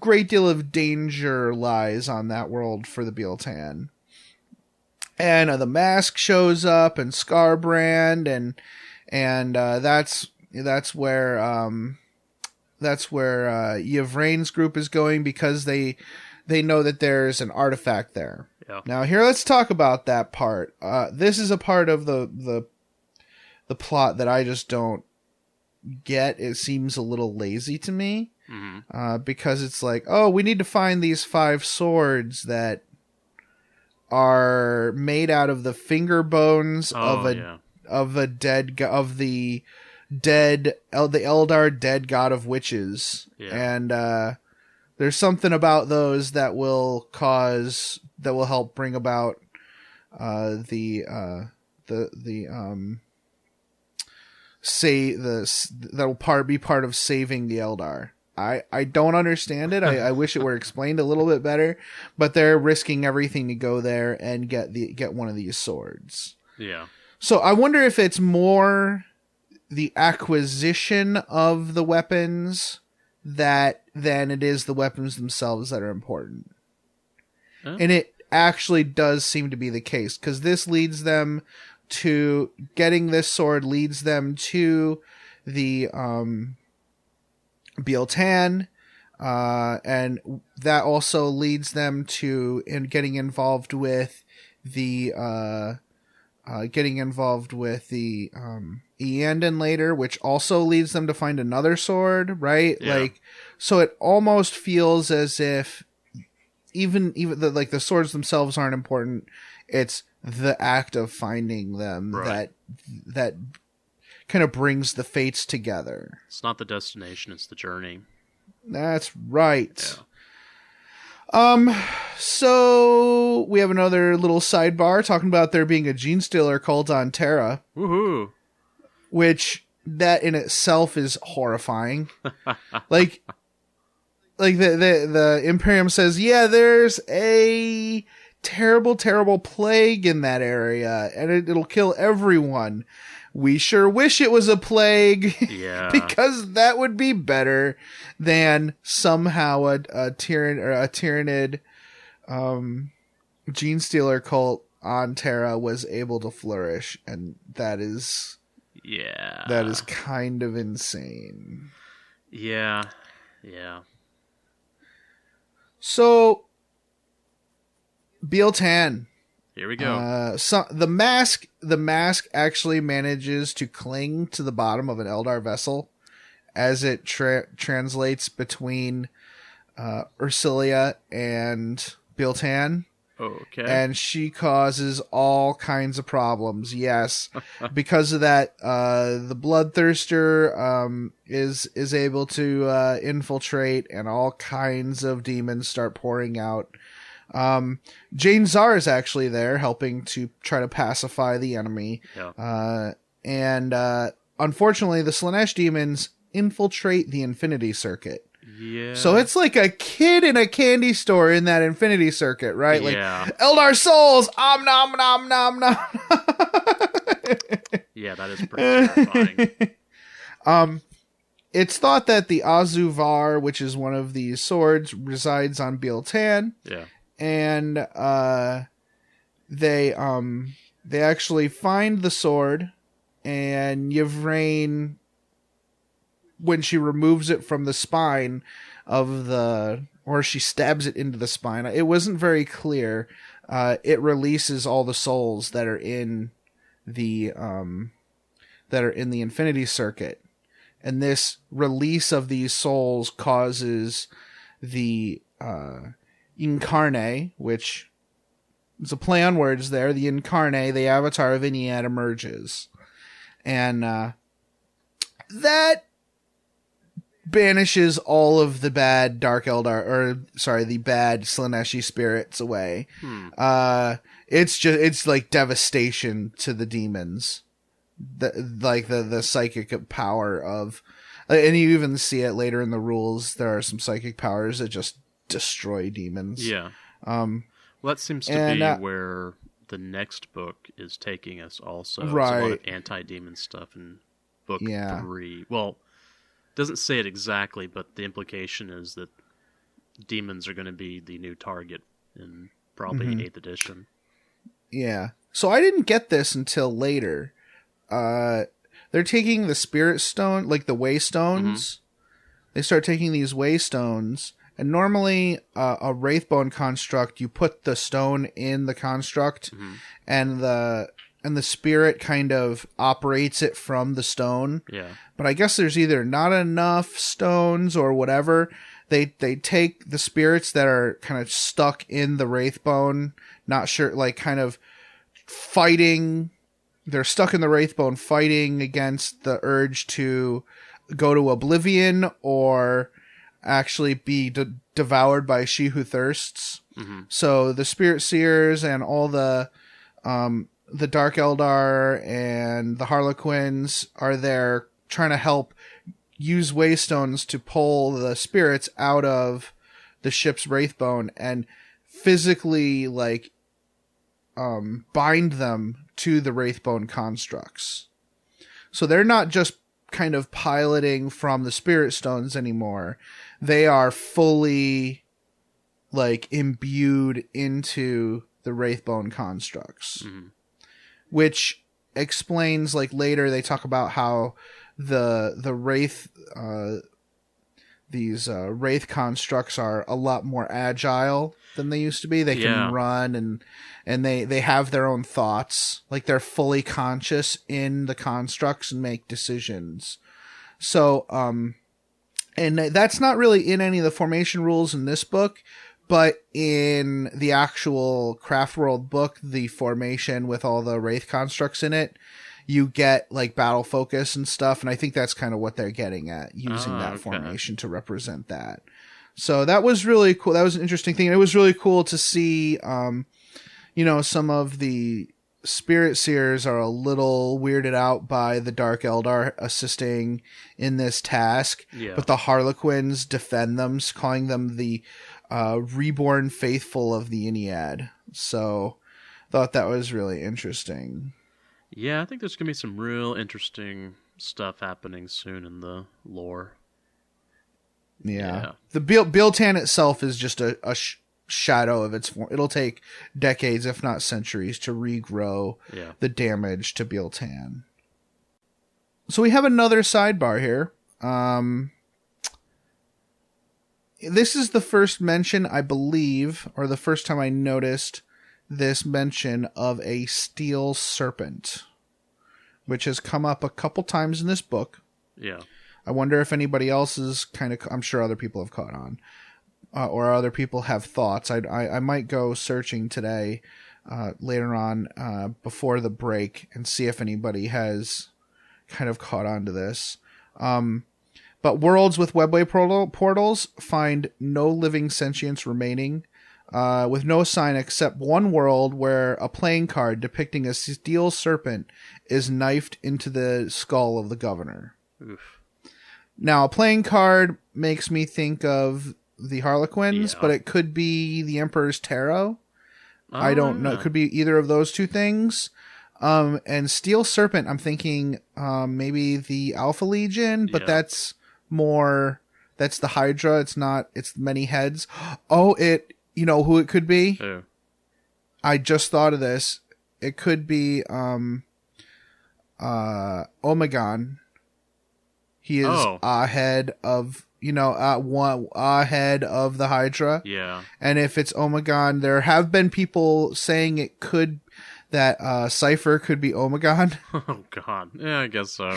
great deal of danger lies on that world for the Biel-Tan. And the Mask shows up, and Scarbrand, and that's where Yvrane's group is going, because they know that there's an artifact there. Yeah. Now here, let's talk about that part. This is a part of the plot that I just don't get. It seems a little lazy to me, because it's like, oh, we need to find these 5 swords that are made out of the finger bones of the Eldar dead god of witches. Yeah. And there's something about those that will help bring about that'll be part of saving the Eldar. I don't understand it. I wish it were explained a little bit better, but they're risking everything to go there and get one of these swords. Yeah. So I wonder if it's more the acquisition of the weapons than it is the weapons themselves that are important. Huh? And it actually does seem to be the case, because this leads them to getting this sword, leads them to the Biel-Tan, and that also leads them to getting involved with the Eandon later, which also leads them to find another sword, right? Yeah. Like, so it almost feels as if even the swords themselves aren't important. It's the act of finding them that kind of brings the fates together. It's not the destination, it's the journey. That's right. Yeah. So we have another little sidebar talking about there being a gene stealer cult on Terra. Woohoo. Which that in itself is horrifying. like the Imperium says, yeah, there's a terrible, terrible plague in that area, and it'll kill everyone. We sure wish it was a plague, because that would be better than somehow a Tyranid gene stealer cult on Terra was able to flourish, and that is kind of insane. Yeah. So Biel-Tan. Here we go. So the mask actually manages to cling to the bottom of an Eldar vessel as it translates between Ursulia and Biel-Tan. Okay. And she causes all kinds of problems. Yes, because of that, the Bloodthirster is able to infiltrate, and all kinds of demons start pouring out. Jane Czar is actually there helping to try to pacify the enemy. Yeah. And unfortunately, the Slaanesh demons infiltrate the Infinity Circuit. Yeah. So it's like a kid in a candy store in that Infinity Circuit, right? Yeah. Like, Eldar Souls, om nom nom nom nom. Yeah, that is pretty terrifying. It's thought that the Azuvar, which is one of these swords, resides on Biel-Tan. Yeah. And they actually find the sword, and Yvraine, when she removes it from the spine of or she stabs it into the spine, it wasn't very clear. It releases all the souls that are in the Infinity Circuit. And this release of these souls causes the Incarne, which is a play on words there. The Incarne, the avatar of Iniad, emerges. And that banishes all of the bad the bad Slaneshi spirits away. It's like devastation to the demons. The psychic power of, and you even see it later in the rules. There are some psychic powers that just destroy demons. Yeah. Well, that seems to be where the next book is taking us also. Right. It's a lot of anti-demon stuff in book 3. Well, it doesn't say it exactly, but the implication is that demons are going to be the new target in probably 8th edition. Yeah. So I didn't get this until later. They're taking the spirit stone, like the waystones. They start taking these waystones, and normally a wraithbone construct, you put the stone in the construct, and the spirit kind of operates it from the stone. Yeah. But I guess there's either not enough stones or whatever. They take the spirits that are kind of stuck in the wraithbone, not sure, like kind of fighting. They're stuck in the Wraithbone fighting against the urge to go to oblivion or actually be devoured by She Who Thirsts. So the Spirit Seers and all the Dark Eldar and the Harlequins are there trying to help use Waystones to pull the spirits out of the ship's Wraithbone and physically, like, bind them to the Wraithbone constructs. So they're not just kind of piloting from the Spirit Stones anymore. They are fully, like, imbued into the Wraithbone constructs. Which explains, like, later they talk about how the Wraith, these Wraith constructs are a lot more agile than they used to be. They can run and they have their own thoughts. Like, they're fully conscious in the constructs and make decisions. So, and that's not really in any of the formation rules in this book, but in the actual Craft World book, the formation with all the Wraith constructs in it, you get, like, battle focus and stuff, and I think that's kind of what they're getting at, using that formation to represent that. So that was really cool. That was an interesting thing. And it was really cool to see, some of the Spirit Seers are a little weirded out by the Dark Eldar assisting in this task, but the Harlequins defend them, calling them the reborn faithful of the Iniad. So thought that was really interesting. Yeah, I think there's going to be some real interesting stuff happening soon in the lore. Yeah. The Biel-Tan itself is just a shadow of its form. It'll take decades, if not centuries, to regrow the damage to Biel-Tan. So we have another sidebar here. This is the first mention, I believe, or the first time I noticed this mention of a steel serpent, which has come up a couple times in this book. Yeah. I wonder if anybody else is I'm sure other people have caught on, or other people have thoughts. I might go searching today, later on, before the break, and see if anybody has kind of caught on to this. But worlds with webway portals find no living sentience remaining, with no sign except one world where a playing card depicting a steel serpent is knifed into the skull of the governor. Oof. Now, a playing card makes me think of the Harlequins, but it could be the Emperor's Tarot. I don't know. It could be either of those two things. And Steel Serpent, I'm thinking maybe the Alpha Legion, but that's the Hydra. It's many heads. Oh, you know who it could be? Who? I just thought of this. It could be Omegon. He is ahead of, ahead of the Hydra. Yeah. And if it's Omegon, there have been people saying that Cypher could be Omegon. Oh, God. Yeah, I guess so.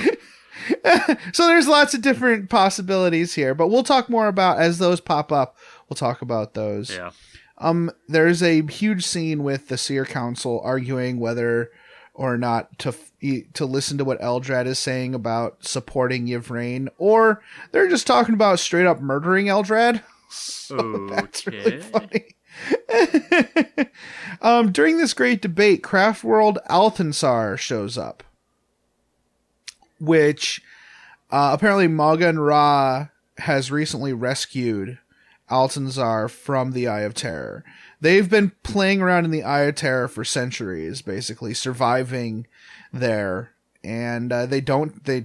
So there's lots of different possibilities here, but we'll talk more about, as those pop up, we'll talk about those. Yeah. There's a huge scene with the Seer Council arguing whether or not to listen to what Eldrad is saying about supporting Yvraine, or they're just talking about straight up murdering Eldrad. So that's really funny. During this great debate, Craftworld Althensar shows up, which apparently Magan Ra has recently rescued Althensar from the Eye of Terror. They've been playing around in the Eye of Terror for centuries, basically surviving there. And they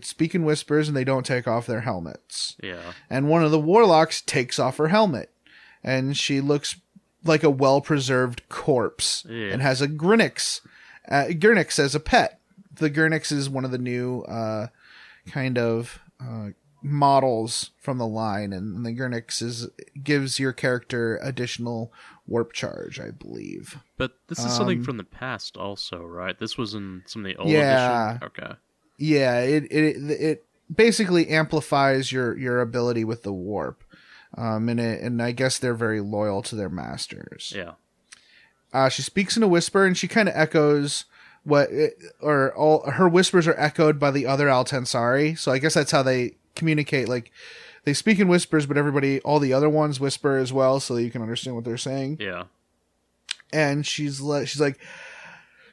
speak in whispers, and they don't take off their helmets. Yeah. And one of the warlocks takes off her helmet, and she looks like a well-preserved corpse, and has a Gyrnix as a pet. The Gyrnix is one of the new models from the line, and the Gyrnix gives your character additional warp charge, I believe. But this is something from the past also, right? This was in some of the old edition? Okay. Yeah, it basically amplifies your ability with the warp. And I guess they're very loyal to their masters. Yeah. She speaks in a whisper, and she kind of echoes her whispers are echoed by the other Altensari. So I guess that's how they communicate. Like, they speak in whispers, but all the other ones whisper as well, so that you can understand what they're saying. Yeah. And she's like,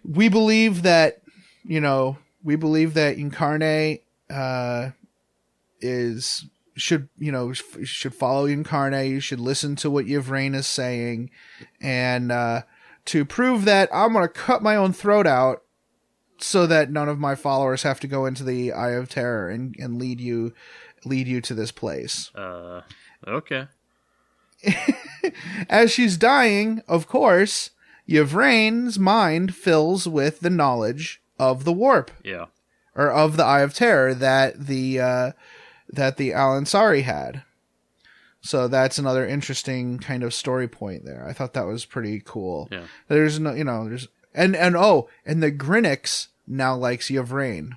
we believe that Incarnate should follow Incarnate. You should listen to what Yvraine is saying, and to prove that, I'm gonna cut my own throat out so that none of my followers have to go into the Eye of Terror and lead you to this place. Okay. As she's dying, of course, Yvraine's mind fills with the knowledge of the warp. Yeah. Or of the Eye of Terror that the Alansari had. So that's another interesting kind of story point there. I thought that was pretty cool. Yeah. There's no, and the Grynyx now likes Yvraine.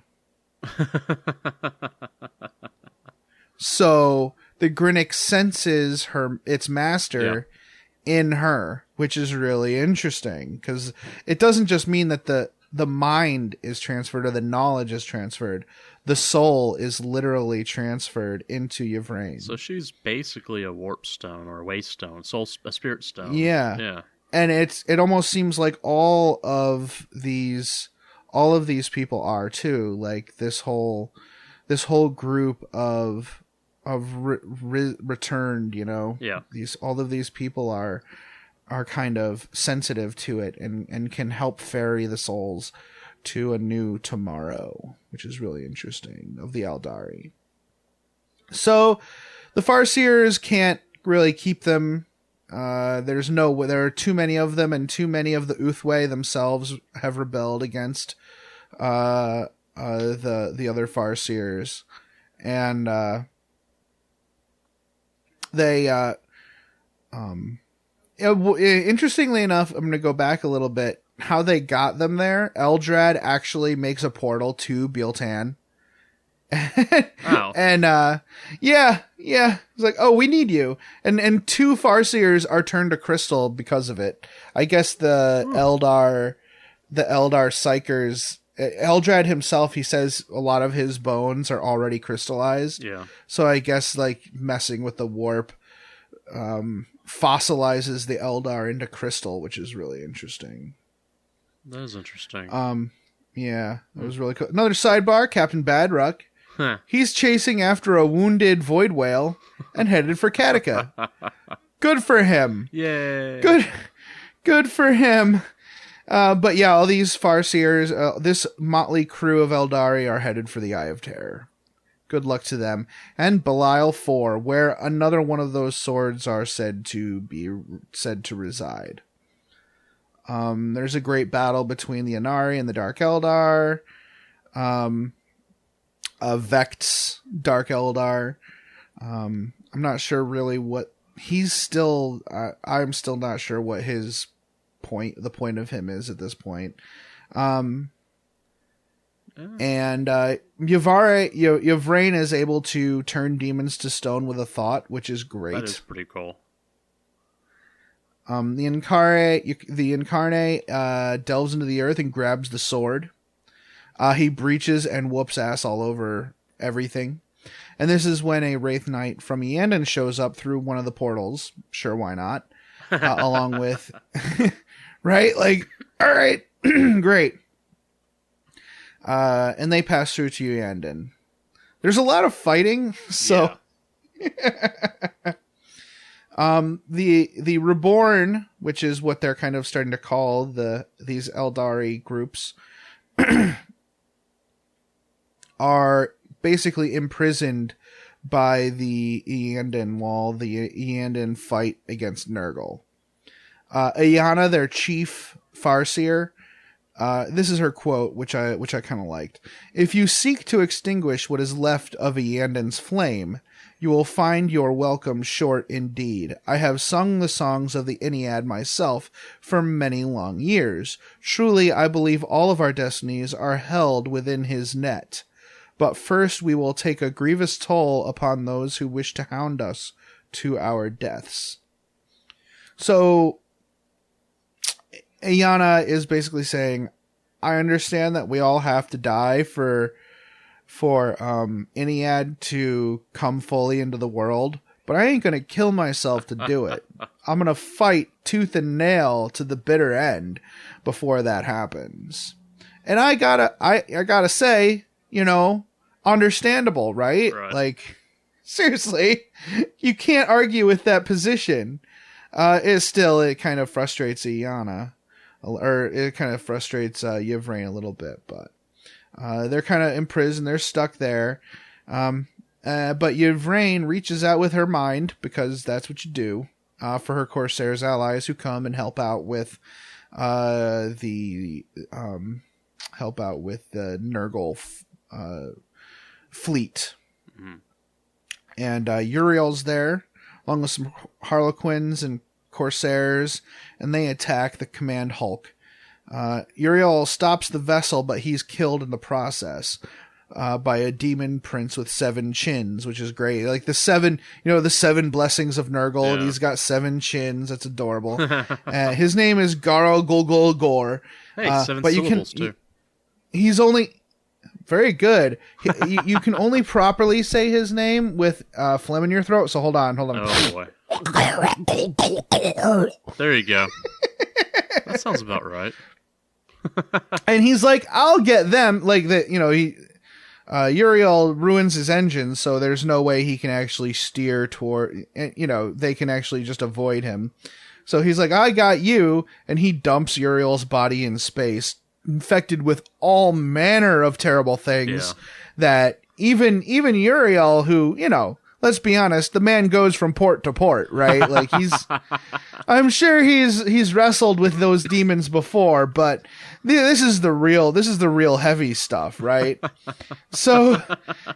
So the Grynyx senses its master in her, which is really interesting, because it doesn't just mean that the mind is transferred or the knowledge is transferred. The soul is literally transferred into Yvraine. So she's basically a warp stone or a waste stone, a spirit stone. Yeah. Yeah. And it almost seems like all of these people are too. Like this whole group of returned, Yeah. All of these people are kind of sensitive to it and can help ferry the souls to a new tomorrow, which is really interesting, of the Eldari. So the Farseers can't really keep them. There are too many of them, and too many of the Uthway themselves have rebelled against the other Farseers, and they interestingly enough, I'm going to go back a little bit. How they got them there, Eldrad actually makes a portal to Biel-Tan. Oh. And it's like, oh, we need you. And two Farseers are turned to crystal because of it. I guess the Eldar Psychers, Eldrad himself, he says a lot of his bones are already crystallized. Yeah. So I guess like messing with the warp fossilizes the Eldar into crystal, which is really interesting. That is interesting. Yeah, that was really cool. Another sidebar, Captain Badruck He's chasing after a wounded void whale and headed for Katika. Good for him. Yay. Good for him. But yeah, all these Farseers, this motley crew of Eldari are headed for the Eye of Terror. Good luck to them. And Belial 4, where another one of those swords are said to reside. There's a great battle between the Inari and the Dark Eldar. Vect's Dark Eldar. I'm not sure really what he's still. I'm still not sure what his the point of him is at this point. And Yvrain is able to turn demons to stone with a thought, which is great. That is pretty cool. The Incarnate delves into the earth and grabs the sword. He breaches and whoops ass all over everything. And this is when a Wraith Knight from Eandon shows up through one of the portals. Sure, why not? Along with... right? Like, all right, great. And they pass through to Eandon. There's a lot of fighting, so... Yeah. The Reborn, which is what they're kind of starting to call these Eldari groups, are basically imprisoned by the Eandon while the Eandon fight against Nurgle. Ayana, their chief Farseer, this is her quote, which I kind of liked. "If you seek to extinguish what is left of Eandon's flame, you will find your welcome short indeed. I have sung the songs of the Ennead myself for many long years. Truly, I believe all of our destinies are held within his net. But first we will take a grievous toll upon those who wish to hound us to our deaths." So, Ayana is basically saying, I understand that we all have to die for Ennead to come fully into the world, but I ain't gonna kill myself to do it. I'm gonna fight tooth and nail to the bitter end before that happens. And I gotta say, understandable, right? Like, seriously, you can't argue with that position. It kind of frustrates Ayana, or it kind of frustrates Yvrain a little bit, but they're kind of imprisoned. They're stuck there. But Yvrain reaches out with her mind, because that's what you do, for her Corsairs allies who come and help out with the Nurgle fleet. Mm-hmm. And Uriel's there, along with some Harlequins and Corsairs, and they attack the Command Hulk. Uriel stops the vessel, but he's killed in the process by a demon prince with 7 chins, which is great. Like the 7 blessings of Nurgle, yeah. And he's got 7 chins. That's adorable. His name is Garo Golgol Gore. Hey, 7 syllables too. He's only... Very good. You can only properly say his name with phlegm in your throat, so hold on. Oh, boy. There you go. That sounds about right. And he's like, I'll get them. Like, Uriel ruins his engine, so there's no way he can actually steer toward, they can actually just avoid him. So he's like, I got you, and he dumps Uriel's body in space, infected with all manner of terrible things that even Uriel, who, let's be honest, the man goes from port to port, right? Like I'm sure he's wrestled with those demons before, but this is the real heavy stuff, right? So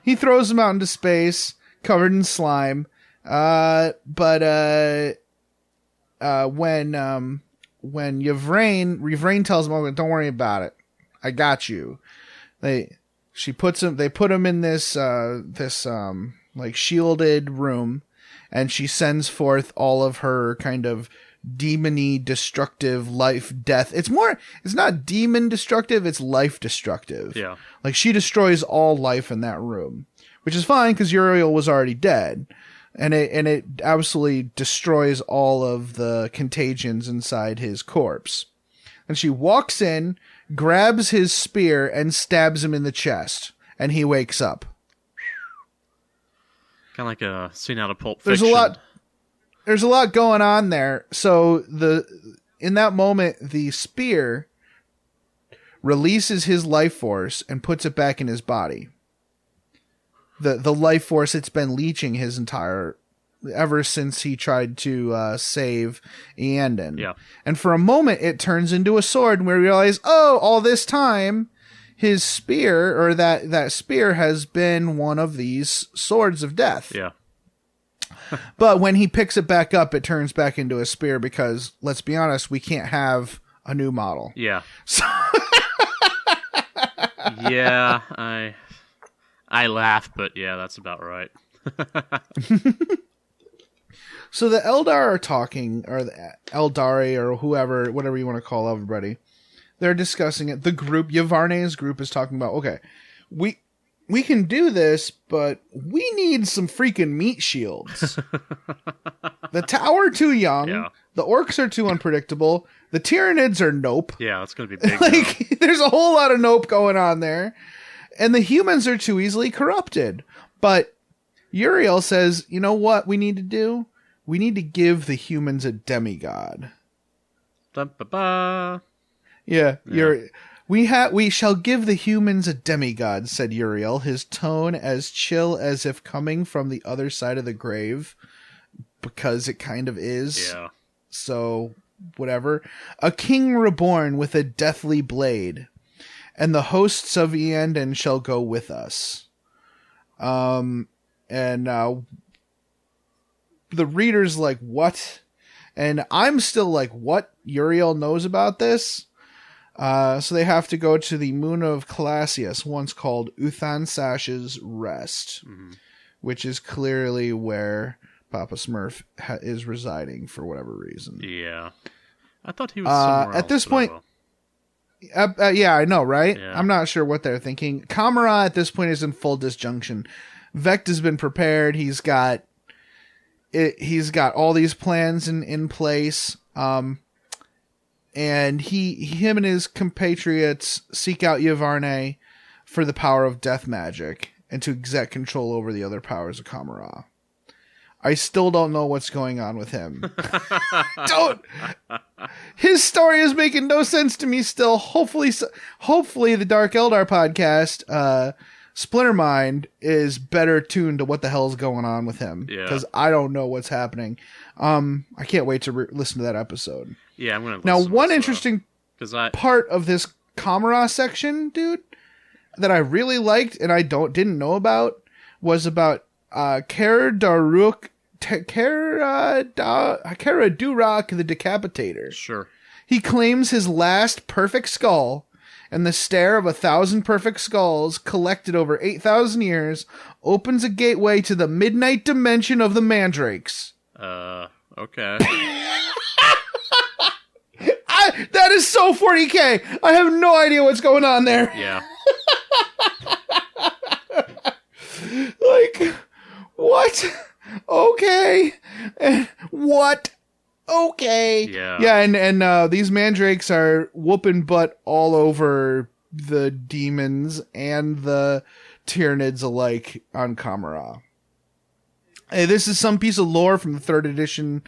he throws him out into space, covered in slime. When Yvrain tells him, "Oh, don't worry about it. I got you." They put him in this like shielded room, and she sends forth all of her kind of demon-y destructive death. It's not demon destructive, it's life destructive. Yeah. Like she destroys all life in that room, which is fine because Uriel was already dead. And it absolutely destroys all of the contagions inside his corpse. And she walks in, grabs his spear, and stabs him in the chest. And he wakes up. Kind of like a scene out of Pulp There's Fiction. There's a lot going on there. So in that moment, the spear releases his life force and puts it back in his body. The life force it's been leeching his ever since he tried to save Eandon. Yeah. And for a moment, it turns into a sword, and we realize, oh, all this time, his spear, or that spear, has been one of these swords of death. Yeah. But when he picks it back up, it turns back into a spear because, let's be honest, we can't have a new model. Yeah. So Yeah, I laugh, but yeah, that's about right. So the Eldar are talking, or the Eldari, or whoever, whatever you want to call everybody. They're discussing it. The group, Yavarne's group, is talking about, okay, we can do this, but we need some freaking meat shields. The tower too young. Yeah. The orcs are too unpredictable. The Tyranids are nope. Yeah, that's going to be big. Like, there's a whole lot of nope going on there. And the humans are too easily corrupted. But Uriel says, you know what we need to do? We need to give the humans a demigod. Ba-ba-ba. Yeah, Yeah. We shall give the humans a demigod, said Uriel, his tone as chill as if coming from the other side of the grave, because it kind of is. Yeah. So, whatever. A king reborn with a deathly blade, and the hosts of Eandon shall go with us. The reader's like, what? And I'm still like, what? Uriel knows about this? So they have to go to the moon of Calassius, once called Uthan Sash's Rest, which is clearly where Papa Smurf is residing for whatever reason. Yeah. I thought he was somewhere at this else, point, yeah, I know, right? Yeah. I'm not sure what they're thinking. Kamara at this point is in full disjunction. Vect has been prepared. He's got all these plans in place. And him and his compatriots seek out Yavarne for the power of death magic and to exert control over the other powers of Kamara. I still don't know what's going on with him. His story is making no sense to me still. Hopefully the Dark Eldar podcast, Splintermind, is better tuned to what the hell's going on with him. Yeah. Because I don't know what's happening. I can't wait to listen to that episode. Yeah, I'm going to Now, one interesting part of this Kamara section, dude, that I really liked and I didn't know about was about Kara-Durak the Decapitator. Sure. He claims his last perfect skull and the stare of 1,000 perfect skulls collected over 8,000 years opens a gateway to the midnight dimension of the Mandrakes. Okay. That is so 40K. I have no idea what's going on there. Yeah. Like, what? Okay. What? Okay. Yeah. Yeah, and these mandrakes are whooping butt all over the demons and the Tyranids alike on Kamara. Hey, this is some piece of lore from the 3rd edition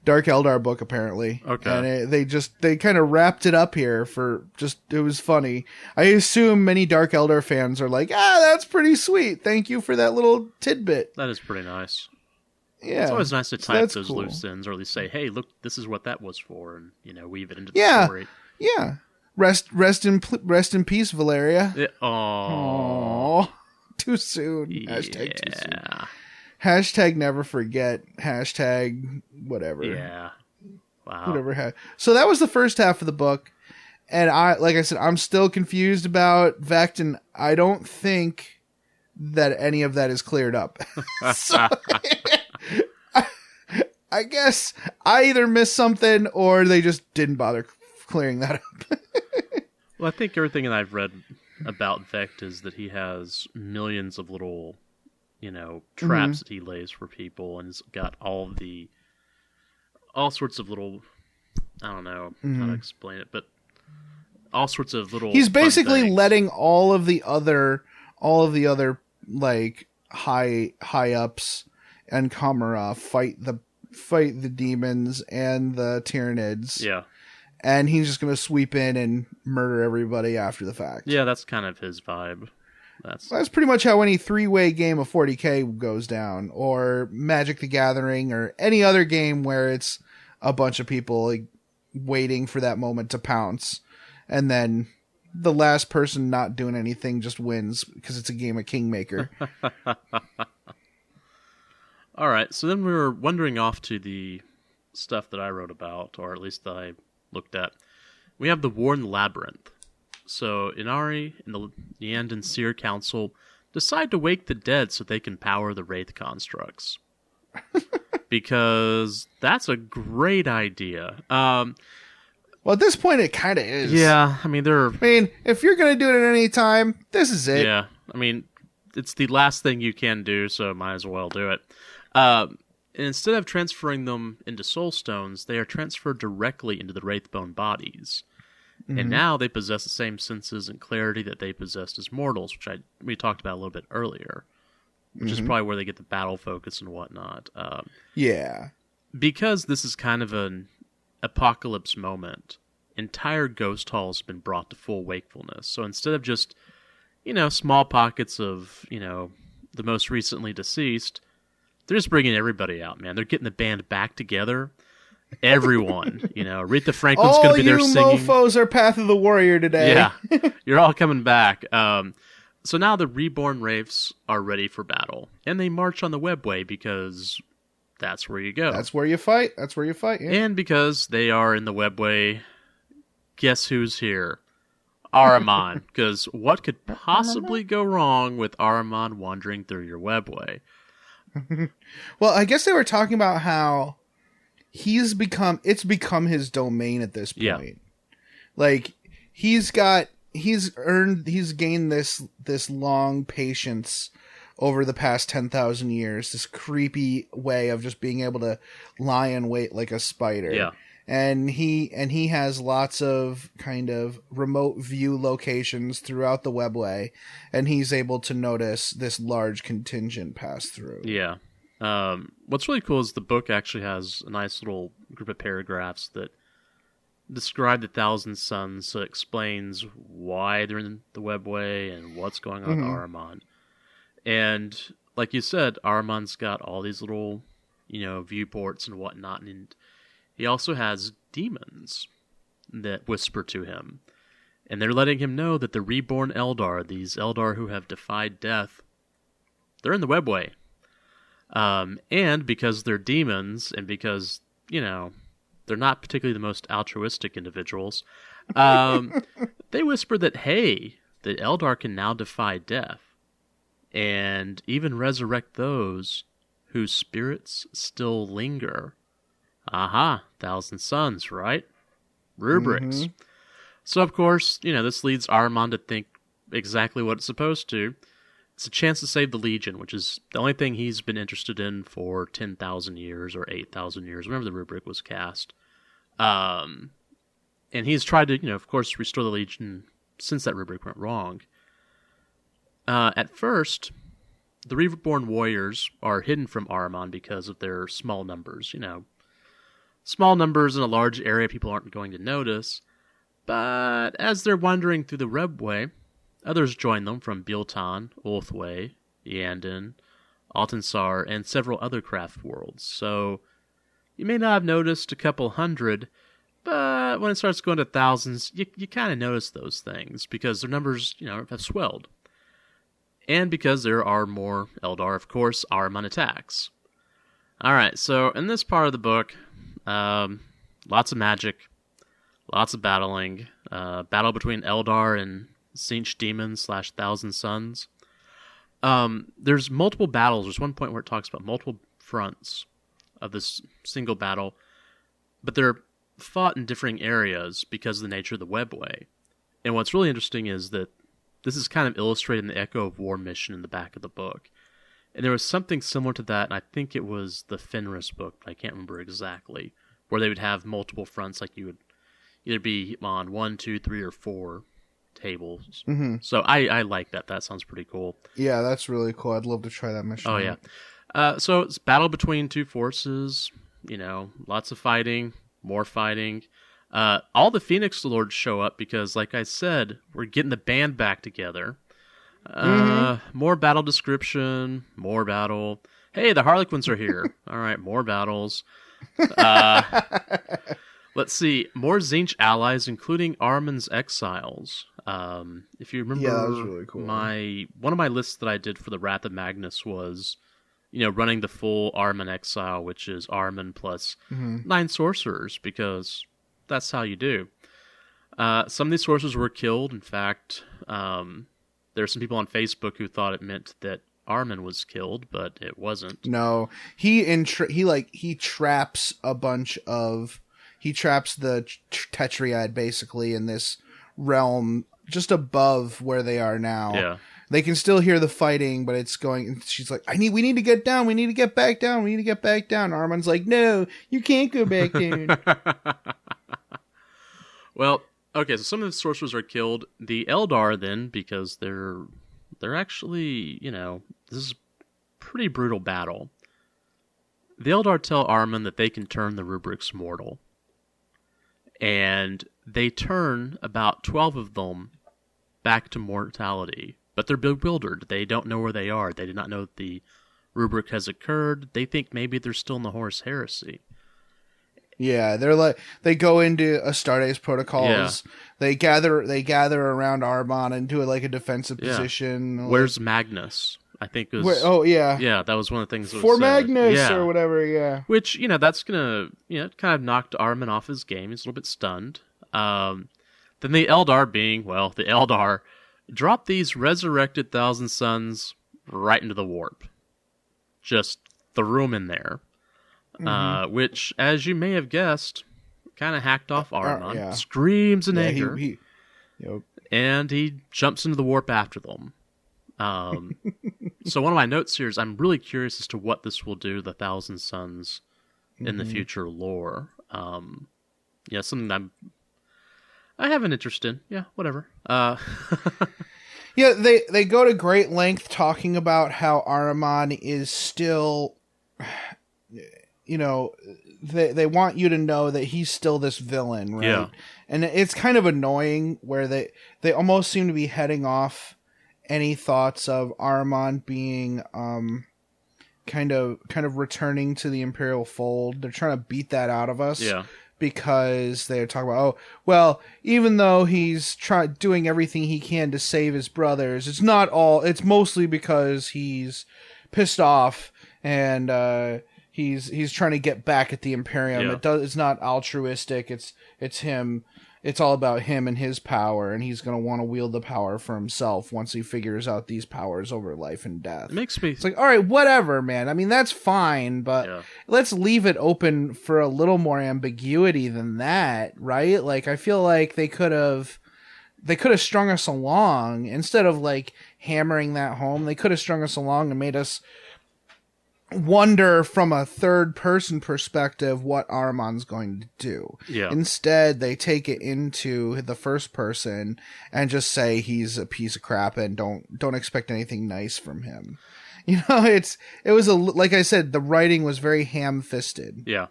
Dark Eldar book, apparently. Okay. And they kind of wrapped it up here it was funny. I assume many Dark Eldar fans are like, that's pretty sweet. Thank you for that little tidbit. That is pretty nice. Yeah. It's always nice to type those cool. loose ends, or at least say, hey, look, this is what that was for, and, weave it into the story. Yeah. Rest in peace, Valeria. Aww. Too soon. Yeah. Hashtag too soon. Hashtag never forget. Hashtag whatever. Yeah. Wow. Whatever. So that was the first half of the book. And like I said, I'm still confused about Vect, and I don't think that any of that is cleared up. So, I guess I either missed something or they just didn't bother clearing that up. Well, I think everything that I've read about Vect is that he has millions of little, traps that he lays for people, and has got all sorts of little, I don't know how to explain it, but all sorts of little. He's basically things. letting all of the other like high ups and Kamara fight the demons and the Tyranids. Yeah. And he's just going to sweep in and murder everybody after the fact. Yeah, that's kind of his vibe. That's pretty much how any 3-way game of 40K goes down, or Magic the Gathering, or any other game where it's a bunch of people like waiting for that moment to pounce, and then the last person not doing anything just wins because it's a game of Kingmaker. All right, so then we were wandering off to the stuff that I wrote about, or at least that I looked at. We have the Worn Labyrinth. So Inari and the Neandan Seer Council decide to wake the dead so they can power the Wraith constructs. Because that's a great idea. Well, at this point, it kind of is. Yeah, I mean, if you're going to do it at any time, this is it. Yeah, I mean, it's the last thing you can do, so might as well do it. And instead of transferring them into soul stones, they are transferred directly into the Wraithbone bodies. Mm-hmm. And now they possess the same senses and clarity that they possessed as mortals, which we talked about a little bit earlier, which is probably where they get the battle focus and whatnot. Yeah. Because this is kind of an apocalypse moment, entire ghost halls have been brought to full wakefulness. So instead of just, small pockets of, the most recently deceased, they're just bringing everybody out, man. They're getting the band back together. Everyone, Aretha Franklin's going to be there singing. All you mofos are Path of the Warrior today. Yeah, you're all coming back. So now the reborn Wraiths are ready for battle, and they march on the webway because that's where you go. That's where you fight. Yeah. And because they are in the webway, guess who's here? Ahriman. Because what could possibly go wrong with Ahriman wandering through your webway? Well, I guess they were talking about how it's become his domain at this point. Yeah. Like he's gained this long patience over the past 10,000 years, this creepy way of just being able to lie in wait like a spider. Yeah. And he has lots of kind of remote view locations throughout the webway, and he's able to notice this large contingent pass through. Yeah. What's really cool is the book actually has a nice little group of paragraphs that describe the Thousand Suns, so it explains why they're in the webway and what's going on with Ahriman. And like you said, Ahriman's got all these little, viewports and whatnot, and he also has demons that whisper to him. And they're letting him know that the reborn Eldar, these Eldar who have defied death, they're in the webway. And because they're demons, and because, they're not particularly the most altruistic individuals, they whisper that, hey, the Eldar can now defy death, and even resurrect those whose spirits still linger. Aha, Thousand Suns, right? Rubrics. Mm-hmm. So, of course, this leads Ahriman to think exactly what it's supposed to. It's a chance to save the Legion, which is the only thing he's been interested in for 10,000 years or 8,000 years, whenever the rubric was cast. And he's tried to, of course, restore the Legion since that rubric went wrong. At first, the Reborn Warriors are hidden from Ahriman because of their small numbers. Small numbers in a large area people aren't going to notice. But as they're wandering through the webway, others join them from Biel-Tan, Ulthway, Neandan, Altensar, and several other craft worlds. So you may not have noticed a couple hundred, but when it starts going to thousands, you kind of notice those things because their numbers, have swelled. And because there are more Eldar, of course, Ahriman attacks. Alright, so in this part of the book, lots of magic, lots of battling, battle between Eldar and Tzeentch demons / Thousand Suns. There's multiple battles. There's one point where it talks about multiple fronts of this single battle, but they're fought in differing areas because of the nature of the webway. And what's really interesting is that this is kind of illustrated in the Echo of War mission in the back of the book. And there was something similar to that, and I think it was the Fenris book, but I can't remember exactly, where they would have multiple fronts, like you would either be on 1, 2, 3, or 4 tables. Mm-hmm. So I like that. That sounds pretty cool. Yeah, that's really cool. I'd love to try that mission. Oh, yeah. So it's battle between two forces. Lots of fighting, more fighting. All the Phoenix Lords show up because, like I said, we're getting the band back together. More battle description, more battle. Hey, the Harlequins are here. All right, more battles. Let's see, more Tzeentch allies, including Armin's exiles. If you remember, that was really cool. One of my lists that I did for the Wrath of Magnus was, running the full Armin exile, which is Armin plus 9 sorcerers, because that's how you do. Some of these sorcerers were killed. In fact, there are some people on Facebook who thought it meant that Armin was killed, but it wasn't. No, he traps a bunch of. He traps the Tetriad basically in this realm just above where they are now. Yeah. They can still hear the fighting, but it's going. She's like, we need to get down. We need to get back down. We need to get back down. Armin's like, no, you can't go back down. Well, okay, so some of the sorcerers are killed. The Eldar then, because they're actually, this is a pretty brutal battle. The Eldar tell Armin that they can turn the rubrics mortal. And they turn about 12 of them back to mortality. But they're bewildered. They don't know where they are. They did not know that the rubric has occurred. They think maybe they're still in the Horus Heresy. Yeah, they go into Astartes protocols. Yeah. They gather around Armon and do a defensive position. Where's Magnus? I think it was. Yeah, that was one of the things. That for Magnus or whatever. Yeah, which that's gonna kind of knocked Armin off his game. He's a little bit stunned. Then the Eldar the Eldar drop these resurrected Thousand Sons right into the warp. Just threw them in there. Which, as you may have guessed, kind of hacked off Armin. Screams in anger. And he jumps into the warp after them. So one of my notes here is I'm really curious as to what this will do to the Thousand Sons in the future lore. Something I have an interest in. Yeah, whatever. Yeah, they go to great length talking about how Ahriman is still... they want you to know that he's still this villain, right? Yeah. And it's kind of annoying where they almost seem to be heading off any thoughts of Ahriman being kind of returning to the Imperial fold. They're trying to beat that out of us. Yeah. Because they're talking about, even though he's doing everything he can to save his brothers, it's mostly because he's pissed off and he's trying to get back at the Imperium. Yeah. It's not altruistic. It's him. It's all about him and his power, and he's going to want to wield the power for himself once he figures out these powers over life and death. It makes me... It's like, all right, whatever, man. I mean, that's fine, but let's leave it open for a little more ambiguity than that, right? I feel like they could have strung us along instead of hammering that home. They could have strung us along and made us wonder from a third person perspective what Ahriman's going to do. Yeah. Instead, they take it into the first person and just say he's a piece of crap and don't expect anything nice from him. It was like I said, the writing was very ham-fisted. Yeah.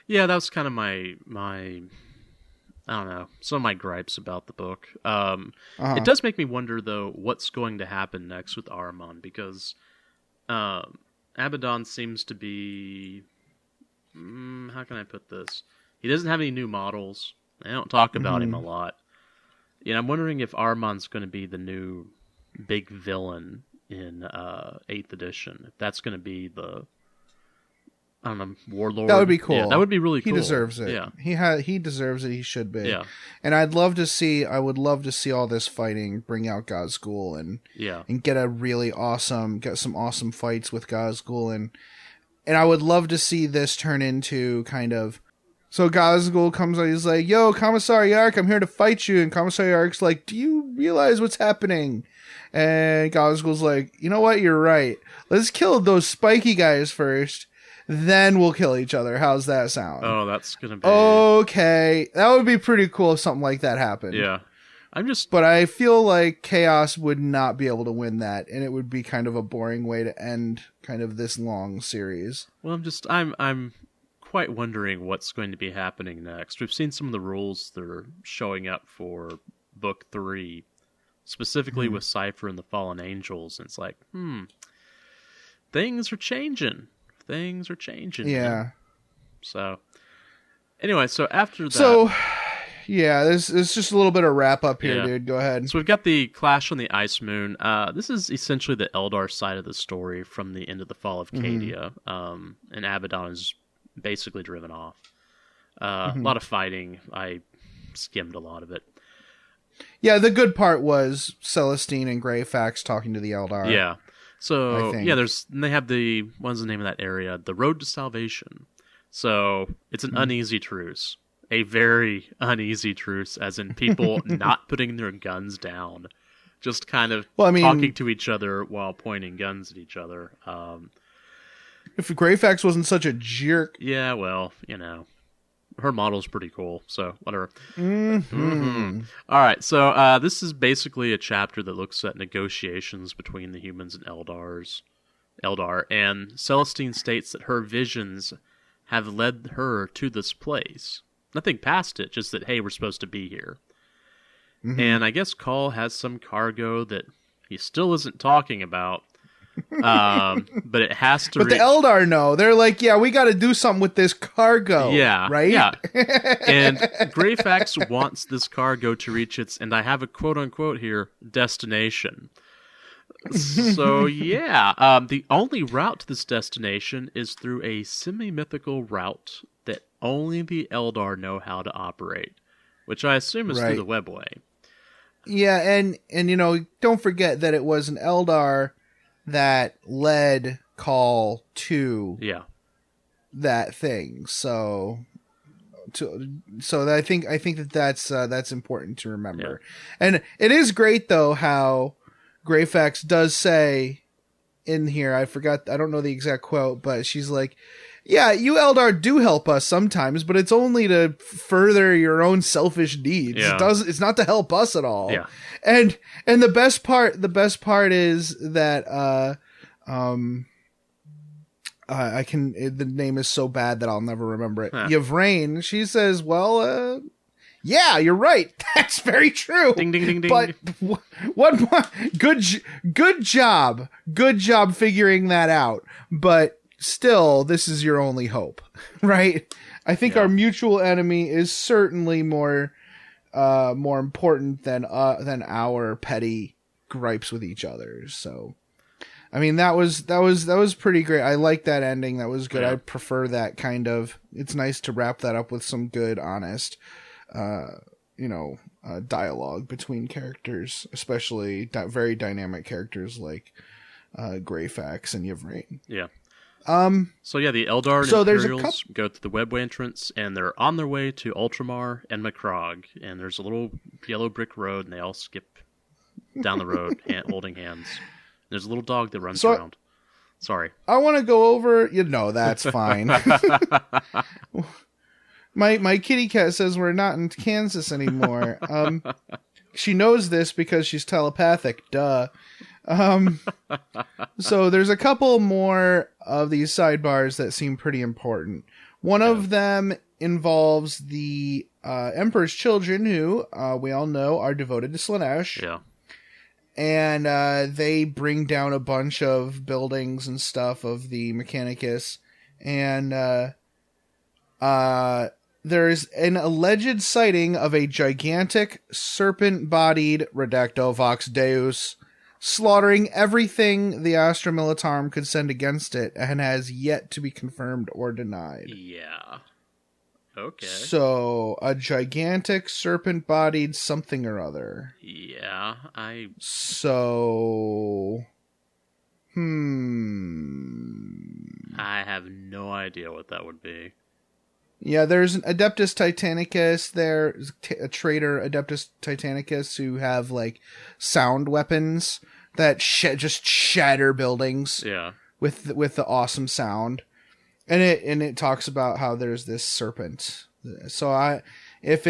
Yeah, that was kind of my I don't know, some of my gripes about the book. It does make me wonder though what's going to happen next with Ahriman, because Abaddon seems to be... how can I put this? He doesn't have any new models. They don't talk about him a lot. I'm wondering if Ahriman's going to be the new big villain in 8th edition. If that's going to be the... I don't know, warlord. That would be cool. Yeah, that would be really cool. He deserves it. Yeah. He deserves it. He should be. Yeah. And I would love to see all this fighting bring out Gazgul and get some awesome fights with Gazgul and I would love to see this turn into kind of... So Gazgul comes out, he's like, yo, Commissar Yark, I'm here to fight you. And Commissar Yark's like, do you realize what's happening? And Gazgul's like, you know what, you're right. Let's kill those spiky guys first. Then we'll kill each other. How's that sound? Oh, that's going to be... Okay. That would be pretty cool if something like that happened. Yeah. But I feel like Chaos would not be able to win that, and it would be kind of a boring way to end kind of this long series. Well, I'm quite wondering what's going to be happening next. We've seen some of the rules that are showing up for Book 3, specifically with Cypher and the Fallen Angels, and it's like, things are changing. Yeah. Yeah. You know? So, anyway, so after that... So, yeah, there's just a little bit of wrap up here, Yeah. dude. Go ahead. So we've got the Clash on the Ice Moon. This is essentially the Eldar side of the story from the end of the fall of Cadia. And Abaddon is basically driven off. A lot of fighting. I skimmed a lot of it. Yeah, the good part was Celestine and Greyfax talking to the Eldar. Yeah. So, I think. yeah, they have what's the name of that area? The Road to Salvation. So, it's an uneasy truce. A very uneasy truce, as in people not putting their guns down. Just kind of talking to each other while pointing guns at each other. If Greyfax wasn't such a jerk. Yeah, well, her model's pretty cool, so whatever. All right, so this is basically a chapter that looks at negotiations between the humans and Eldar, and Celestine states that her visions have led her to this place. Nothing past it, just that, hey, we're supposed to be here. And I guess Call has some cargo that he still isn't talking about, but it has to But the Eldar know. They're like, yeah, we got to do something with this cargo. Yeah. Right? Yeah. And Greyfax wants this cargo to reach its, and I have a quote-unquote here, destination. So, yeah. The only route to this destination is through a semi-mythical route that only the Eldar know how to operate, which I assume is through the webway. Yeah, and don't forget that it was an Eldar that led Call to that thing. So I think that's important to remember. Yeah. And it is great though how Greyfax does say in here, I don't know the exact quote, but she's like, yeah, you Eldar do help us sometimes, but it's only to further your own selfish needs. Yeah. It's not to help us at all. Yeah. And the best part is that the name is so bad that I'll never remember it. Yvraine, she says, well, yeah, you're right. That's very true. Ding, ding, ding, ding. But one more, good job figuring that out. But still, this is your only hope, right? I think our mutual enemy is certainly more important than our petty gripes with each other. So, I mean, that was pretty great. I like that ending. That was good. Yeah. I prefer that kind of. It's nice to wrap that up with some good, honest, dialogue between characters, especially very dynamic characters like Greyfax and Yvraine. Yeah. So yeah, the Eldar and Imperials go through the webway entrance, and they're on their way to Ultramar and Macrog, and there's a little yellow brick road, and they all skip down the road, holding hands. There's a little dog that runs around. Sorry. I want to go over... that's fine. My kitty cat says we're not in Kansas anymore. She knows this because she's telepathic. Duh. So there's a couple more of these sidebars that seem pretty important. One of them involves the Emperor's children, who we all know are devoted to Slaanesh. Yeah. And they bring down a bunch of buildings and stuff of the Mechanicus. And there's an alleged sighting of a gigantic serpent-bodied Redacto Vox Deus slaughtering everything the Astra Militarum could send against it, and has yet to be confirmed or denied. Yeah. Okay. So, a gigantic serpent-bodied something or other. Yeah, So... I have no idea what that would be. Yeah, there's an Adeptus Titanicus, there's a traitor Adeptus Titanicus who have, like, sound weapons that just shatter buildings. Yeah. With the awesome sound. And it talks about how there's this serpent. So if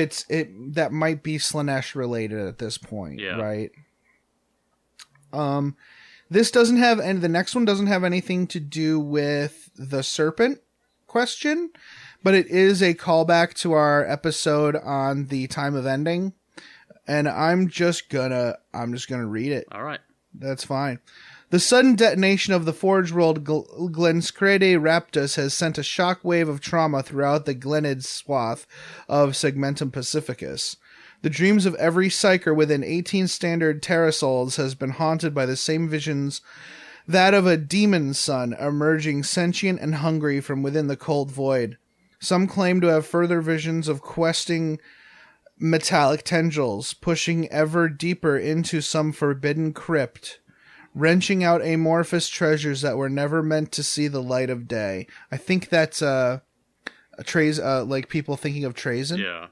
that might be Slanesh related at this point, right? This doesn't have, and the next one doesn't have anything to do with the serpent question, but it is a callback to our episode on the time of ending, and I'm just gonna read it. All right, that's fine. The sudden detonation of the Forge World Glenscrede Raptus has sent a shockwave of trauma throughout the Glenid swath of Segmentum Pacificus. The dreams of every psyker within 18 standard terrasols has been haunted by the same visions, that of a demon son emerging sentient and hungry from within the cold void. Some claim to have further visions of questing metallic tendrils, pushing ever deeper into some forbidden crypt, wrenching out amorphous treasures that were never meant to see the light of day. I think that's like people thinking of Trazen. Yeah.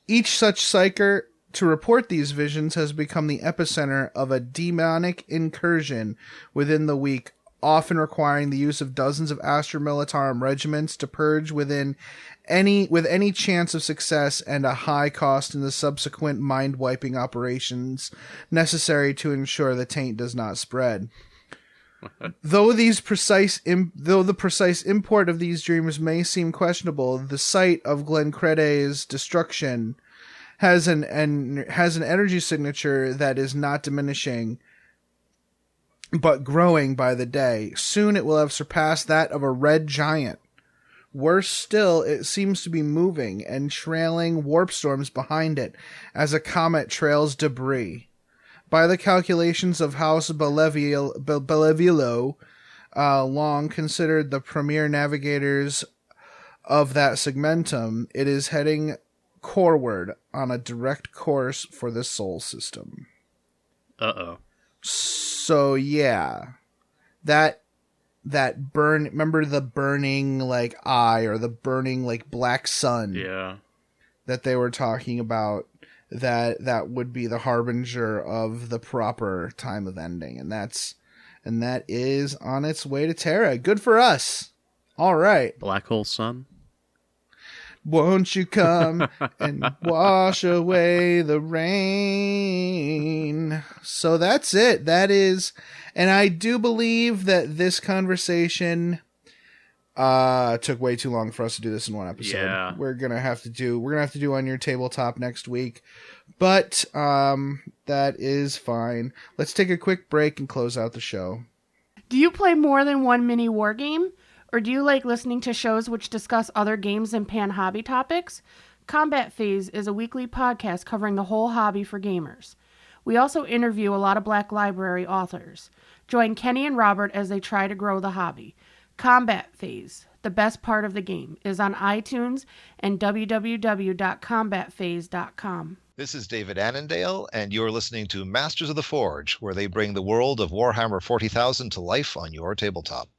Each such psyker to report these visions has become the epicenter of a demonic incursion within the week, often requiring the use of dozens of Astra Militarum regiments to purge with any chance of success, and a high cost in the subsequent mind-wiping operations necessary to ensure the taint does not spread. Though the precise import of these dreams may seem questionable, the site of Glencrede's destruction has an energy signature that is not diminishing, but growing by the day. Soon it will have surpassed that of a red giant. Worse still, it seems to be moving and trailing warp storms behind it as a comet trails debris. By the calculations of House Bellevilo, long considered the premier navigators of that segmentum, it is heading coreward on a direct course for the Sol system. Uh-oh. So, yeah. That remember the burning, like, eye, or the burning, like, black sun? Yeah. That they were talking about, that would be the harbinger of the proper time of ending. And that is on its way to Terra. Good for us. All right. Black hole sun. Won't you come and wash away the rain? So that's it. That is, and I do believe that this conversation took way too long for us to do this in one episode. Yeah. We're gonna have to do On Your Tabletop next week, but that is fine. Let's take a quick break and close out the show. Do you play more than one mini war game? Or do you like listening to shows which discuss other games and pan hobby topics? Combat Phase is a weekly podcast covering the whole hobby for gamers. We also interview a lot of Black Library authors. Join Kenny and Robert as they try to grow the hobby. Combat Phase, the best part of the game, is on iTunes and www.combatphase.com. This is David Annandale, and you're listening to Masters of the Forge, where they bring the world of Warhammer 40,000 to life on your tabletop.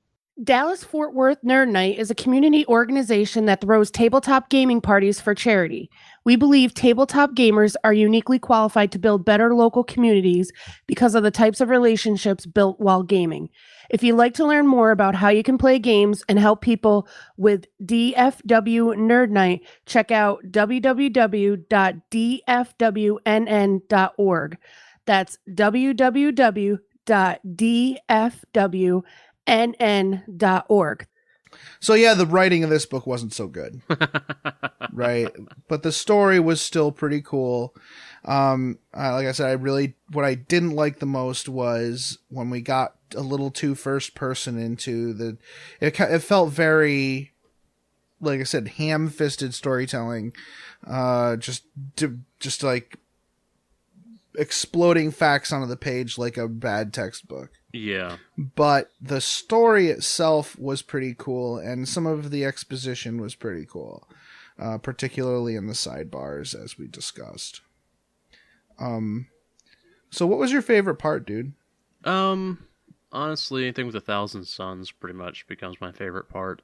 Dallas-Fort Worth Nerd Night is a community organization that throws tabletop gaming parties for charity. We believe tabletop gamers are uniquely qualified to build better local communities because of the types of relationships built while gaming. If you'd like to learn more about how you can play games and help people with DFW Nerd Night, check out www.dfwnn.org. That's www.dfwnn.org. So yeah, the writing of this book wasn't so good. Right? But the story was still pretty cool. Like I said, what I didn't like the most was when we got a little too first person into it felt very, like I said, ham-fisted storytelling. Just like exploding facts onto the page like a bad textbook. Yeah. But the story itself was pretty cool, and some of the exposition was pretty cool, particularly in the sidebars, as we discussed. So what was your favorite part, dude? Honestly, anything with 1,000 Suns pretty much becomes my favorite part.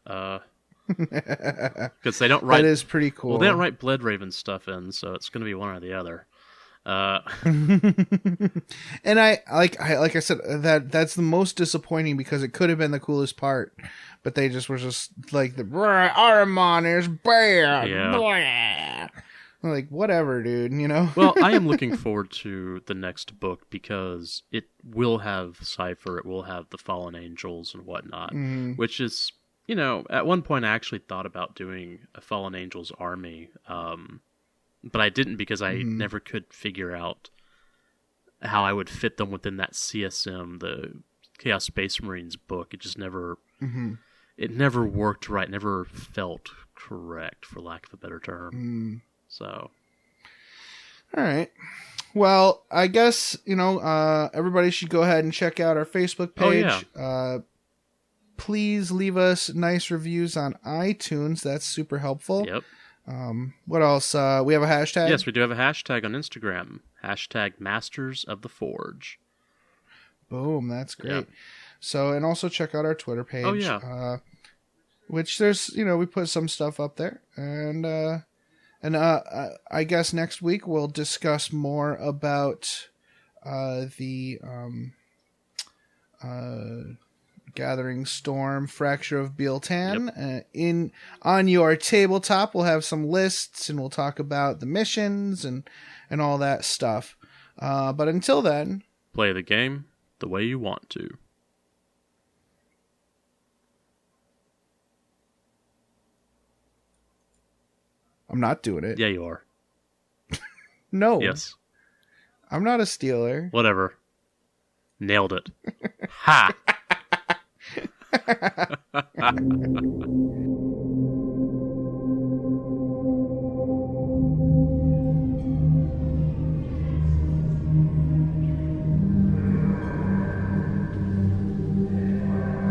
Because they don't write... That is pretty cool. Well, they don't write Bloodraven stuff in, so it's going to be one or the other. And I said, that's the most disappointing because it could have been the coolest part, but they just were just like Ahriman is bad. Yeah. Blah. Like, whatever, dude, you know? Well, I am looking forward to the next book because it will have Cypher, it will have the Fallen Angels and whatnot, which is, you know, at one point I actually thought about doing a Fallen Angels army, but I didn't because I never could figure out how I would fit them within that CSM, the Chaos Space Marines book. It just never, it never worked right, never felt correct, for lack of a better term. So, all right. Well, I guess, you know, everybody should go ahead and check out our Facebook page. Oh, yeah. Please leave us nice reviews on iTunes. That's super helpful. Yep. What else? We have a hashtag? Yes, we do have a hashtag on Instagram. Hashtag Masters of the Forge. Boom. That's great. Yep. So, and also check out our Twitter page. Oh, yeah. Which there's, you know, we put some stuff up there. And I guess next week we'll discuss more about the Gathering Storm, Fracture of Biel-Tan. Yep. On Your Tabletop, we'll have some lists and we'll talk about the missions and all that stuff. But until then, play the game the way you want to. I'm not doing it. Yeah, you are. No. Yes. I'm not a Steeler. Whatever. Nailed it. Ha!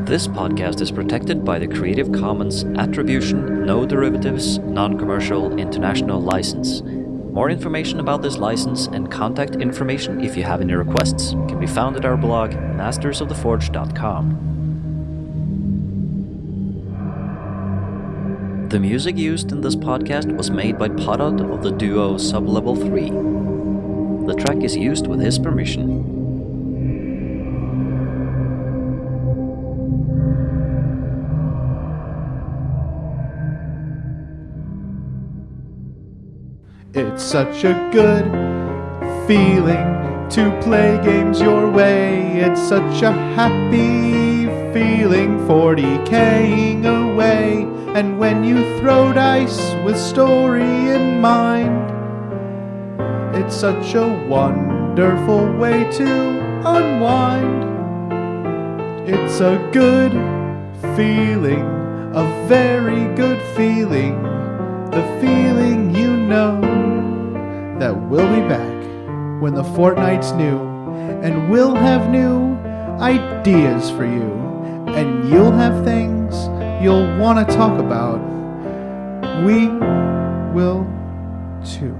This podcast is protected by the Creative Commons Attribution, No Derivatives, Non-Commercial, International License. More information about this license and contact information if you have any requests can be found at our blog, mastersoftheforge.com. The music used in this podcast was made by Podod of the duo Sublevel 3. The track is used with his permission. It's such a good feeling to play games your way. It's such a happy feeling 40K'ing away. And when you throw dice with story in mind, it's such a wonderful way to unwind. It's a good feeling, a very good feeling, the feeling you know that we'll be back when the fortnight's new, and we'll have new ideas for you, and you'll have things you'll want to talk about. We will too.